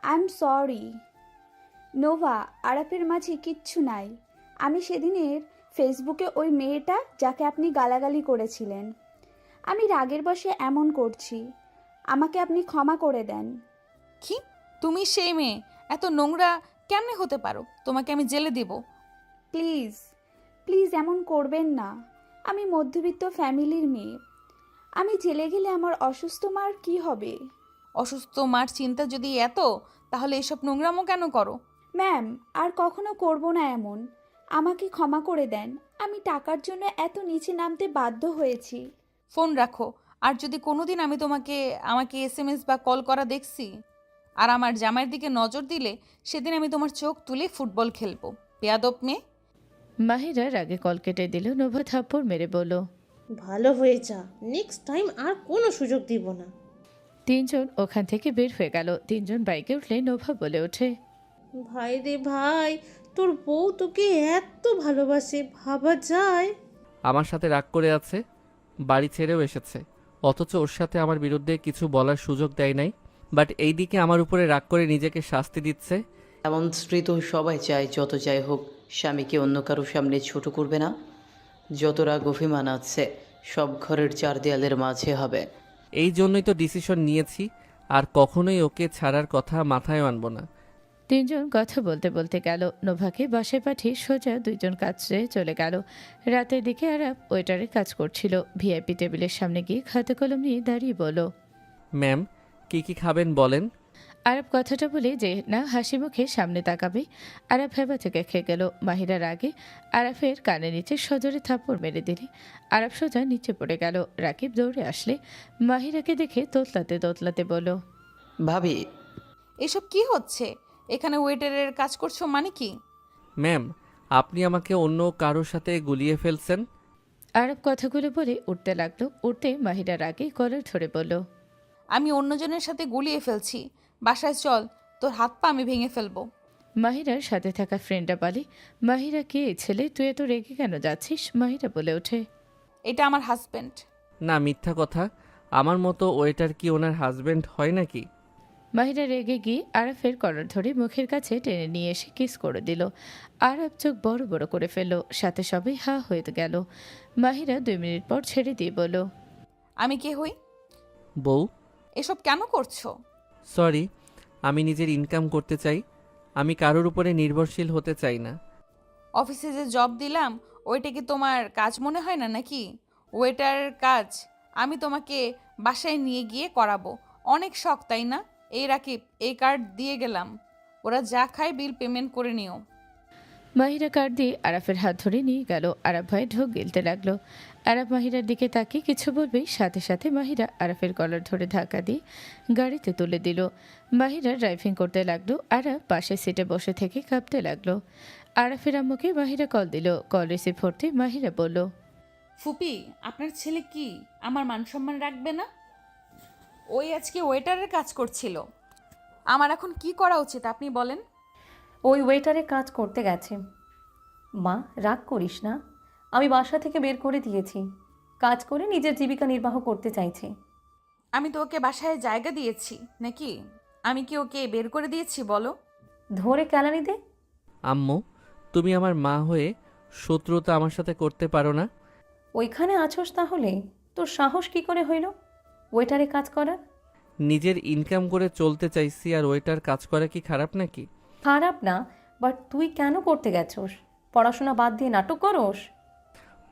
I am sorry. Nova, আরাফের মাঝে কিচ্ছু নাই। আমি সেদিনের ফেসবুকে ওই মেয়েটা যাকে আপনি গালাগালি করেছিলেন, আমি রাগের বশে এমন করছি। আমাকে আপনি ক্ষমা করে দেন। কি? তুমি সেই মেয়ে? এত নোংরা কেমনে হতে পারো? তোমাকে আমি জেলে দিব। প্লিজ প্লিজ এমন করবেন না। আমি মধ্যবিত্ত ফ্যামিলির মেয়ে। আমি জেলে গেলে আমার অসুস্থ মার কি হবে? অসুস্থ মার চিন্তা যদি এত, তাহলে এসব নোংরামো কেন করো? ম্যাম, আর কখনো করব না এমন। আমাকে ক্ষমা করে দেন। আমি টাকার জন্য এত নিচে নামতে বাধ্য হয়েছি। ফোন রাখো। আর যদি কোনোদিন আমি আমাকে SMS বা কল করা দেখছি আর আমার জামাইয়ের দিকে নজর দিলে, সেদিন আমি তোমার চোখ তুলে ফুটবল খেলবো। বেয়াদব মেয়ে। মাহিরা রাগে কল কেটে দিল। নোভা থাপ্পড় মেরে বলল, ভালো হয়ে যা, নেক্সট টাইম আর কোনো সুযোগ দিব না। 3 জন ওখান থেকে বের হয়ে গেল। 3 জন বাইকে উঠলে নোভা বলে ওঠে, ভাই রে ভাই, তোর বউ তোকে এত ভালোবাসে, ভাবা যায়? আমার সাথে রাগ করে আছে, বাড়ি ছেড়েও এসেছে, অথচ ওর সাথে আমার বিরুদ্ধে কিছু বলার সুযোগ দেয় নাই। বাট এই দিকে আমার উপরে রাগ করে নিজেকে শাস্তি দিচ্ছে। এমন স্ত্রী তো সবাই চায়, যত যাই হোক স্বামীকে অন্য কারো সামনে ছোট করবে না। যত রাগ অভিমান আছে সব ঘরের চার দেয়ালের মাঝে হবে। এই জন্যই তো ডিসিশন নিয়েছি, আর কখনোই ওকে ছাড়ার কথা মাথায় আনবো না। তিনজন কথা বলতে বলতে গেল। নোভাকে বাসায় পাঠিয়ে সোজা দুইজন কাজে চলে গেল। রাতের দিকে আরাপ ওয়েটারের কাজ করছিল। ভিআইপি টেবিলের সামনে গিয়ে খাতা কলম নিয়ে দাঁড়িয়ে বলল, ম্যাম, কি খাবেন বলেন? আরাপ কথাটা বলে যে না হাসি মুখে সামনে তাকাবে, আরাপ হেবা থেকে খেয়ে গেল। মাহিরার আগে আরাফের কানে নিচে সজোরে থাপ্পড় মেরে দিলে আরাপ সোজা নিচে পড়ে গেল। রাকিব দৌড়ে আসলে মাহিরাকে দেখে তোতলাতে তোতলাতে বলল, ভাবি, এসব কি হচ্ছে? এখানে ওয়েটারের কাজ করছো মানে কি? ম্যাম, আপনি আমাকে অন্য কারোর সাথে গুলিয়ে ফেলছেন। আরাপ কথাগুলো বলে উঠতে লাগলো। উঠতে মাহিরার আগে কলার ধরে বলল, আমি অন্যজনের সাথে গুলিয়ে ফেলছি? বাসায় চল, তোর হাত পা আমি ভেঙে ফেলবো। মাহিরার সাথে থাকা ফ্রেন্ডরা বলে, মাহিরা কে এই ছেলে, তুই এত রেগে কেন যাচ্ছিস? মাহিরা বলে ওঠে, এটা আমার হাজবেন্ড। না, মিথ্যা কথা। আমার মতো ওয়েটার কি ওনার হাজবেন্ড হয় নাকি? মাহিরা রেগে গিয়ে আরাফের কলার ধরে মুখের কাছে টেনে নিয়ে এসে কিস করে দিল। আরাফ চোখ বড় বড় করে ফেলল। সাথে সবাই হা হয়ে গেল। মাহিরা 2 মিনিট পর ছেড়ে দিয়ে বলল, আমি কে হই? বউ। এসব কেন করছো? সরি, আমি নিজের ইনকাম করতে চাই। আমি কারোর উপরে নির্ভরশীল হতে চাই না। অফিসে যে জব দিলাম ওইটা কি তোমার কাজ মনে হয় না নাকি? ওয়েটারের কাজ আমি তোমাকে বাসায় নিয়ে গিয়ে করাবো। অনেক শখ তাই না? এই রাকিব, এই কার্ড দিয়ে গেলাম, ওরা যা খায় বিল পেমেন্ট করে নিও। মাহিরা কার্ড দিয়ে আরাফের হাত ধরে নিয়ে গেল। আরাফ ভয়ে ঢোক গিলতে লাগলো। আরাফ মাহিরার দিকে তাকিয়ে কিছু বলবেই সাথে সাথে মাহিরা আরাফের কলার ধরে ধাক্কা দিয়ে গাড়িতে তুলে দিল। মাহিরা ড্রাইভিং করতে লাগলো। আরাফ পাশের সিটে বসে থেকে কাঁপতে লাগলো। আরাফের আম্মুকে মাহিরা কল দিল। কল রিসিভ করতে মাহিরা বলল, ফুপি, আপনার ছেলে কি আমার মান সম্মান রাখবে না? ওই আজকে ওয়েটারের কাজ করছিল। আমার এখন কি করা উচিত আপনি বলেন? ওই ওয়েটারে কাজ করতে গেছে। মা, রাগ করিস না, আমি বাসা থেকে বের করে দিয়েছি। কাজ করে নিজের জীবিকা নির্বাহ করতে চাইছে। আমি তো ওকে বাসায় জায়গা দিয়েছি নাকি? আমি কি ওকে বের করে দিয়েছি বলো? ধরে কেলানি দে। আম্মু, তুমি আমার মা হয়ে শত্রুতা আমার সাথে করতে পারো না? ওইখানে আছোস তাহলে তোর সাহস কি করে হইল ওয়েটারে কাজ করার? নিজের ইনকাম করে চলতে চাইছি, আর ওইটার কাজ করা কি খারাপ নাকি? খারাপ না, বাট তুই কেন করতে গেছোস? পড়াশোনা বাদ দিয়ে নাটক করোস?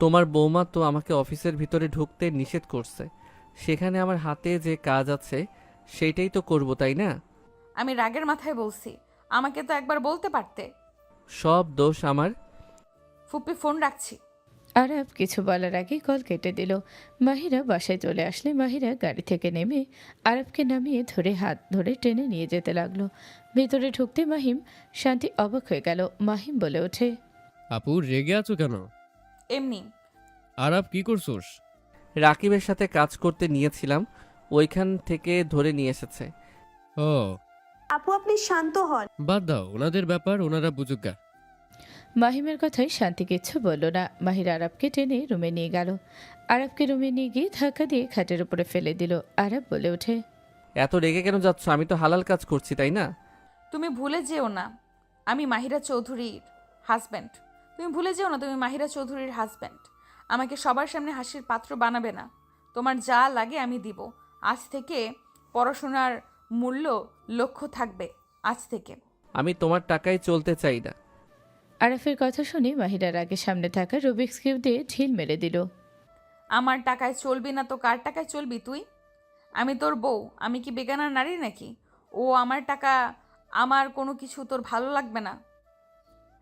তোমার বৌমা তো আমাকে অফিসের ভিতরে ঢুকতে নিষেধ করছে। সেখানে আমার হাতে যে কাজ আছে সেইটাই তো করব, তাই না? আমি রাগের মাথায় বলছি, আমাকে তো একবার বলতে পারতে। সব দোষ আমার। ফুপি, ফোন রাখছি। আরাফ কিছু বলার আগে কল কেটে দিল। মাহিরা বাসায় চলে আসলে মাহিরা গাড়ি থেকে নেমে আরাফকে নামিয়ে ধরে হাত ধরে টেনে নিয়ে যেতে লাগলো। ভেতরে ঢুকতে মাহিম শান্তি অবাক হয়ে গেল। মাহিম বলে ওঠে, আপু, রেগে আছো কেন? এমনি। আরাপ, কি করছোস? রাকিবের সাথে কাজ করতে নিয়েছিলাম, ওইখান থেকে ধরে নিয়ে এসেছে। ও, আপু আপনি শান্ত হন। বাদ দাও, ওনাদের ব্যাপার, ওনারা বুঝুক। মাহিমের কথায় শান্তি কিচ্ছু বলল না। মাহির আরাফকে টেনে রুমে নিয়ে গেল। আরাফকে রুমে নিয়ে গিয়ে ধাক্কা দিয়ে খাটের উপরে ফেলে দিল। আরাফ বলে ওঠে, এত রেগে কেন যাচ্ছ? আমি তো হালাল কাজ করছি, তাই না? তুমি ভুলে যেও না আমি মাহিরা চৌধুরীর হাজব্যান্ড। তুমি ভুলে যেও না তুমি মাহিরা চৌধুরীর হাজব্যান্ড। আমাকে সবার সামনে হাসির পাত্র বানাবে না। তোমার যা লাগে আমি দিব। আজ থেকে পড়াশোনার মূল্য লক্ষ্য থাকবে আজ থেকে। আমি তোমার টাকায় চলতে চাই না। আরাফের কথা শুনে মাহিরার আগে সামনে থাকা রুবিক্স কিউব দিয়ে ঢিল মেরে দিল। আমার টাকায় চলবি না তো কার টাকায় চলবি তুই? আমি তোর বউ, আমি কি বেগানা নারী নাকি? ও আমার টাকা, আমার কোনো কিছু তোর ভালো লাগবে না?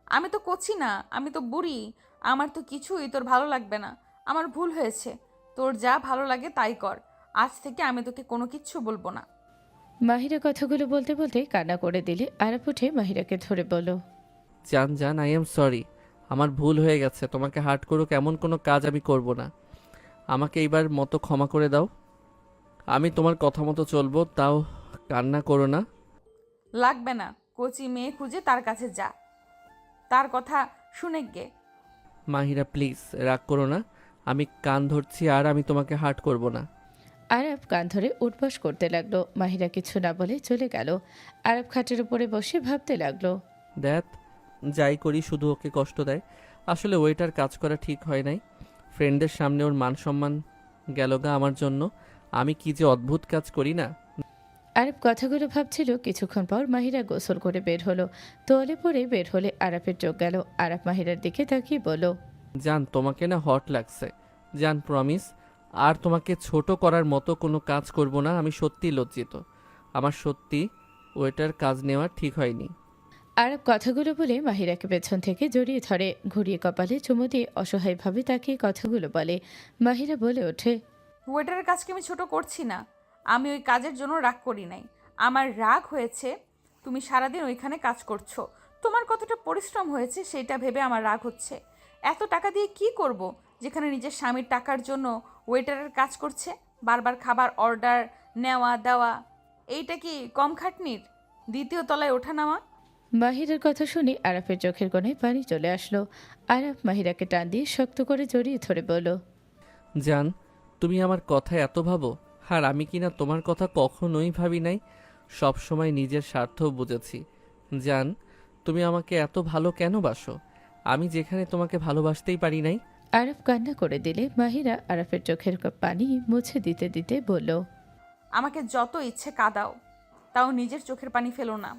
আমি তো করছি না, আমি তো বুড়ি, আমার তো কিছুই তোর ভালো লাগবে না। আমার ভুল হয়েছে, তোর যা ভালো লাগে তাই কর। আজ থেকে আমি তোকে কোনো কিচ্ছু বলবো না। মাহিরা কথাগুলো বলতে বলতে কান্না করে দিলে আরাফ উঠে মাহিরাকে ধরে বলল, জান, আই এম সরি। আমার ভুল হয়ে গেছে। তোমাকে হার্ট করুক এমন কোনো কাজ আমি করব না। আমাকে এইবার মতো ক্ষমা করে দাও। আমি তোমার কথা মতো চলবো, তাও কান্না করো না। লাগবে না, কচি মেয়ে খুঁজে তার কাছে যা, তার কথা শুনে গে। মাহিরা প্লিজ রাগ করো না, আমি কান ধরছি, আর আমি তোমাকে হার্ট করব না। আরাফ কান ধরে উঠবস করতে লাগলো। মাহিরা কিছু না বলে চলে গেল। আরাফ খাটের উপরে বসে ভাবতে লাগলো, দেখ, যাই করি শুধু ওকে কষ্ট দেয়। আসলে ওইটার কাজ করা ঠিক হয় নাই। ফ্রেন্ডদের সামনে ওর মান সম্মান গেল গা আমার জন্য। আমি কি যে অদ্ভুত কাজ করি না। আরব কথাগুলো ভাবছিল। কিছুক্ষণ পর মাহিরা গোসল করে বের হলো। তোয়ালে পরে বের হলে আরাফের চোখ গেল। আরাফ মাহিরার দিকে তাকিয়ে বলল, জান তোমাকে না হট লাগছে। জান প্রমিস আর তোমাকে ছোট করার মতো কোনো কাজ করব না। আমি সত্যি লজ্জিত। আমার সত্যি ওয়েটার কাজ নেওয়া ঠিক হয়নি। আরব কথাগুলো বলে মাহিরাকে পেছন থেকে জড়িয়ে ধরে, ঘুরিয়ে কপালে চুমু দিয়ে অসহায়ভাবে তাকিয়ে কথাগুলো বলে। মাহিরা বলে ওঠে, ওয়েটারের কাজকে আমি ছোট করছি না। আমি ওই কাজের জন্য রাগ করি নাই। আমার রাগ হয়েছে তুমি সারাদিন ওইখানে কাজ করছো, তোমার কতটা পরিশ্রম হয়েছে সেটা ভেবে আমার রাগ হচ্ছে। এত টাকা দিয়ে কি করব যেখানে নিজের স্বামীর টাকার জন্য ওয়েটারের কাজ করছে, বারবার খাবার অর্ডার নেওয়া দেওয়া, এইটা কি কম খাটনির? দ্বিতীয় তলায় ওঠা নামা। মাহিরার কথা শুনে আরাফের চোখের কোণায় পানি চলে আসলো। আরাফ মাহিরাকে টান দিয়ে শক্ত করে জড়িয়ে ধরে বলল, জান তুমি আমার কথা এত ভাবো, আর আমি কিনা তোমার কথা কখনোই ভাবি নাই। সব সময় নিজের স্বার্থ বুঝেছি। জান তুমি আমাকে এত ভালো কেন বাসো? আমি যেখানে তোমাকে ভালোবাসতেই পারি নাই। আরাফ কান্না করে দিলে মাহিরা আরাফের চোখের পানি মুছে দিতে দিতে বলল, আমাকে যত ইচ্ছে কাঁদাও, তাও নিজের চোখের পানি ফেলো না।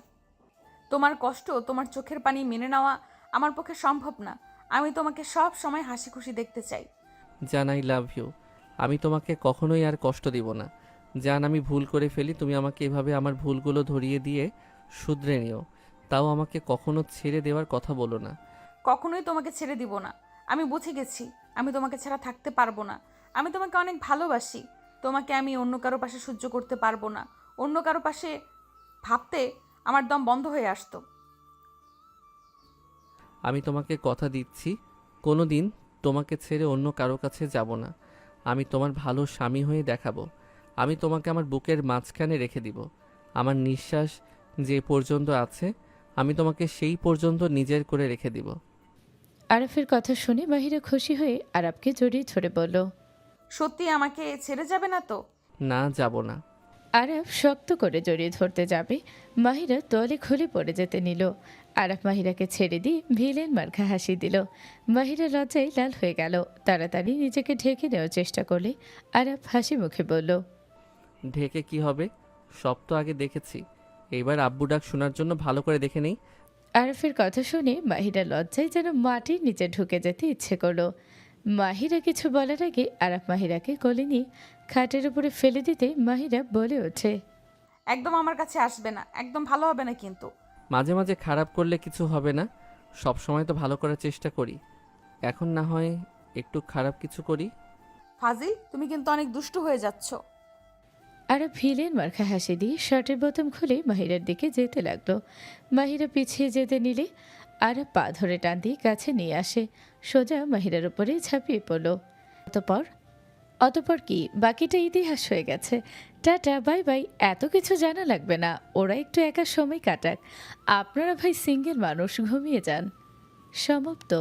তোমার কষ্ট, তোমার চোখের পানি মেনে নেওয়া আমার পক্ষে সম্ভব না। আমি তোমাকে সব সময় হাসি খুশি দেখতে চাই। জান আই লাভ ইউ। আমি তোমাকে কখনোই আর কষ্ট দিব না। জান আমি ভুল করে ফেলি, তুমি আমাকে এভাবে আমার ভুলগুলো ধরিয়ে দিয়ে শুধরে নিও। তাও আমাকে কখনো ছেড়ে দেওয়ার কথা বলো না। কখনোই তোমাকে ছেড়ে দিব না। আমি বুঝে গেছি আমি তোমাকে ছাড়া থাকতে পারবো না। আমি তোমাকে অনেক ভালোবাসি। তোমাকে আমি অন্য কারো পাশে সহ্য করতে পারবো না। অন্য কারো পাশে ভাবতে আমার দম বন্ধ হয়ে আসতো। আমি তোমাকে কথা দিচ্ছি, কোনো দিন তোমাকে ছেড়ে অন্য কারো কাছে যাব না। আমি তোমার ভালো স্বামী হয়ে দেখাবো। আমি তোমাকে আমার বুকের মাঝখানে রেখে দিব। আমার নিঃশ্বাস যে পর্যন্ত আছে আমি তোমাকে সেই পর্যন্ত নিজের করে রেখে দিব। আরাফের কথা শুনে মাহিরা খুশি হয়ে আরাফকে জড়িয়ে ধরে বলল, সত্যি আমাকে ছেড়ে যাবে না তো? না যাব না। আরাফ শক্ত করে জড়িয়ে ধরতে যাবে, মাহিরা তোয়ালে খুলে পড়ে যেতে নিল। আরাফ মাহিরাকে ছেড়ে দিয়ে ভিলেন মার্কা হাসি দিল। মাহিরা লজ্জায় লাল হয়ে গেল। তাড়াতাড়ি নিজেকে ঢেকে নেওয়ার চেষ্টা করলে আরাফ হাসি মুখে বলল, ঢেকে কি হবে? সব তো আগে দেখেছি। এইবার আব্বু ডাক শোনার জন্য ভালো করে দেখে নেই। আরাফের কথা শুনে মাহিরা লজ্জায় যেন মাটির নিচে ঢুকে যেতে ইচ্ছে করলো। মাহিরা কিছু বলার আগে আরাফ মাহিরাকে কোলে নিয়ে খাটের উপরে ফেলে দিতে মাহিরা বলে ওঠে, একদম আমার কাছে আসবে না, একদম ভালো হবে না কিন্তু। মাঝে মাঝে খারাপ করলে কিছু হবে না। সব সময় তো ভালো করার চেষ্টা করি। এখন না হয় একটু খারাপ কিছু করি। ফাজিল, তুমি কিন্তু অনেক দুষ্টু হয়ে যাচ্ছ। আরাফ ভিলেন মার্কা হাসি দিয়ে শার্টের বোতাম খুলে মাহিরার দিকে যেতে লাগলো। মাহিরা পিছিয়ে যেতে নিলে আরাফ পা ধরে টান দিয়ে কাছে নিয়ে আসে, সোজা মাহিরার উপরে ঝাঁপিয়ে পড়ল। অতপর কি বাকিটা ইতিহাস হয়ে গেছে। Tata, bye bye. এত কিছু জানা লাগবে না, ওরা একটু একা সময় কাটাক। আপনারা ভাই সিঙ্গেল মানুষ, ঘুমিয়ে যান। সমাপ্ত।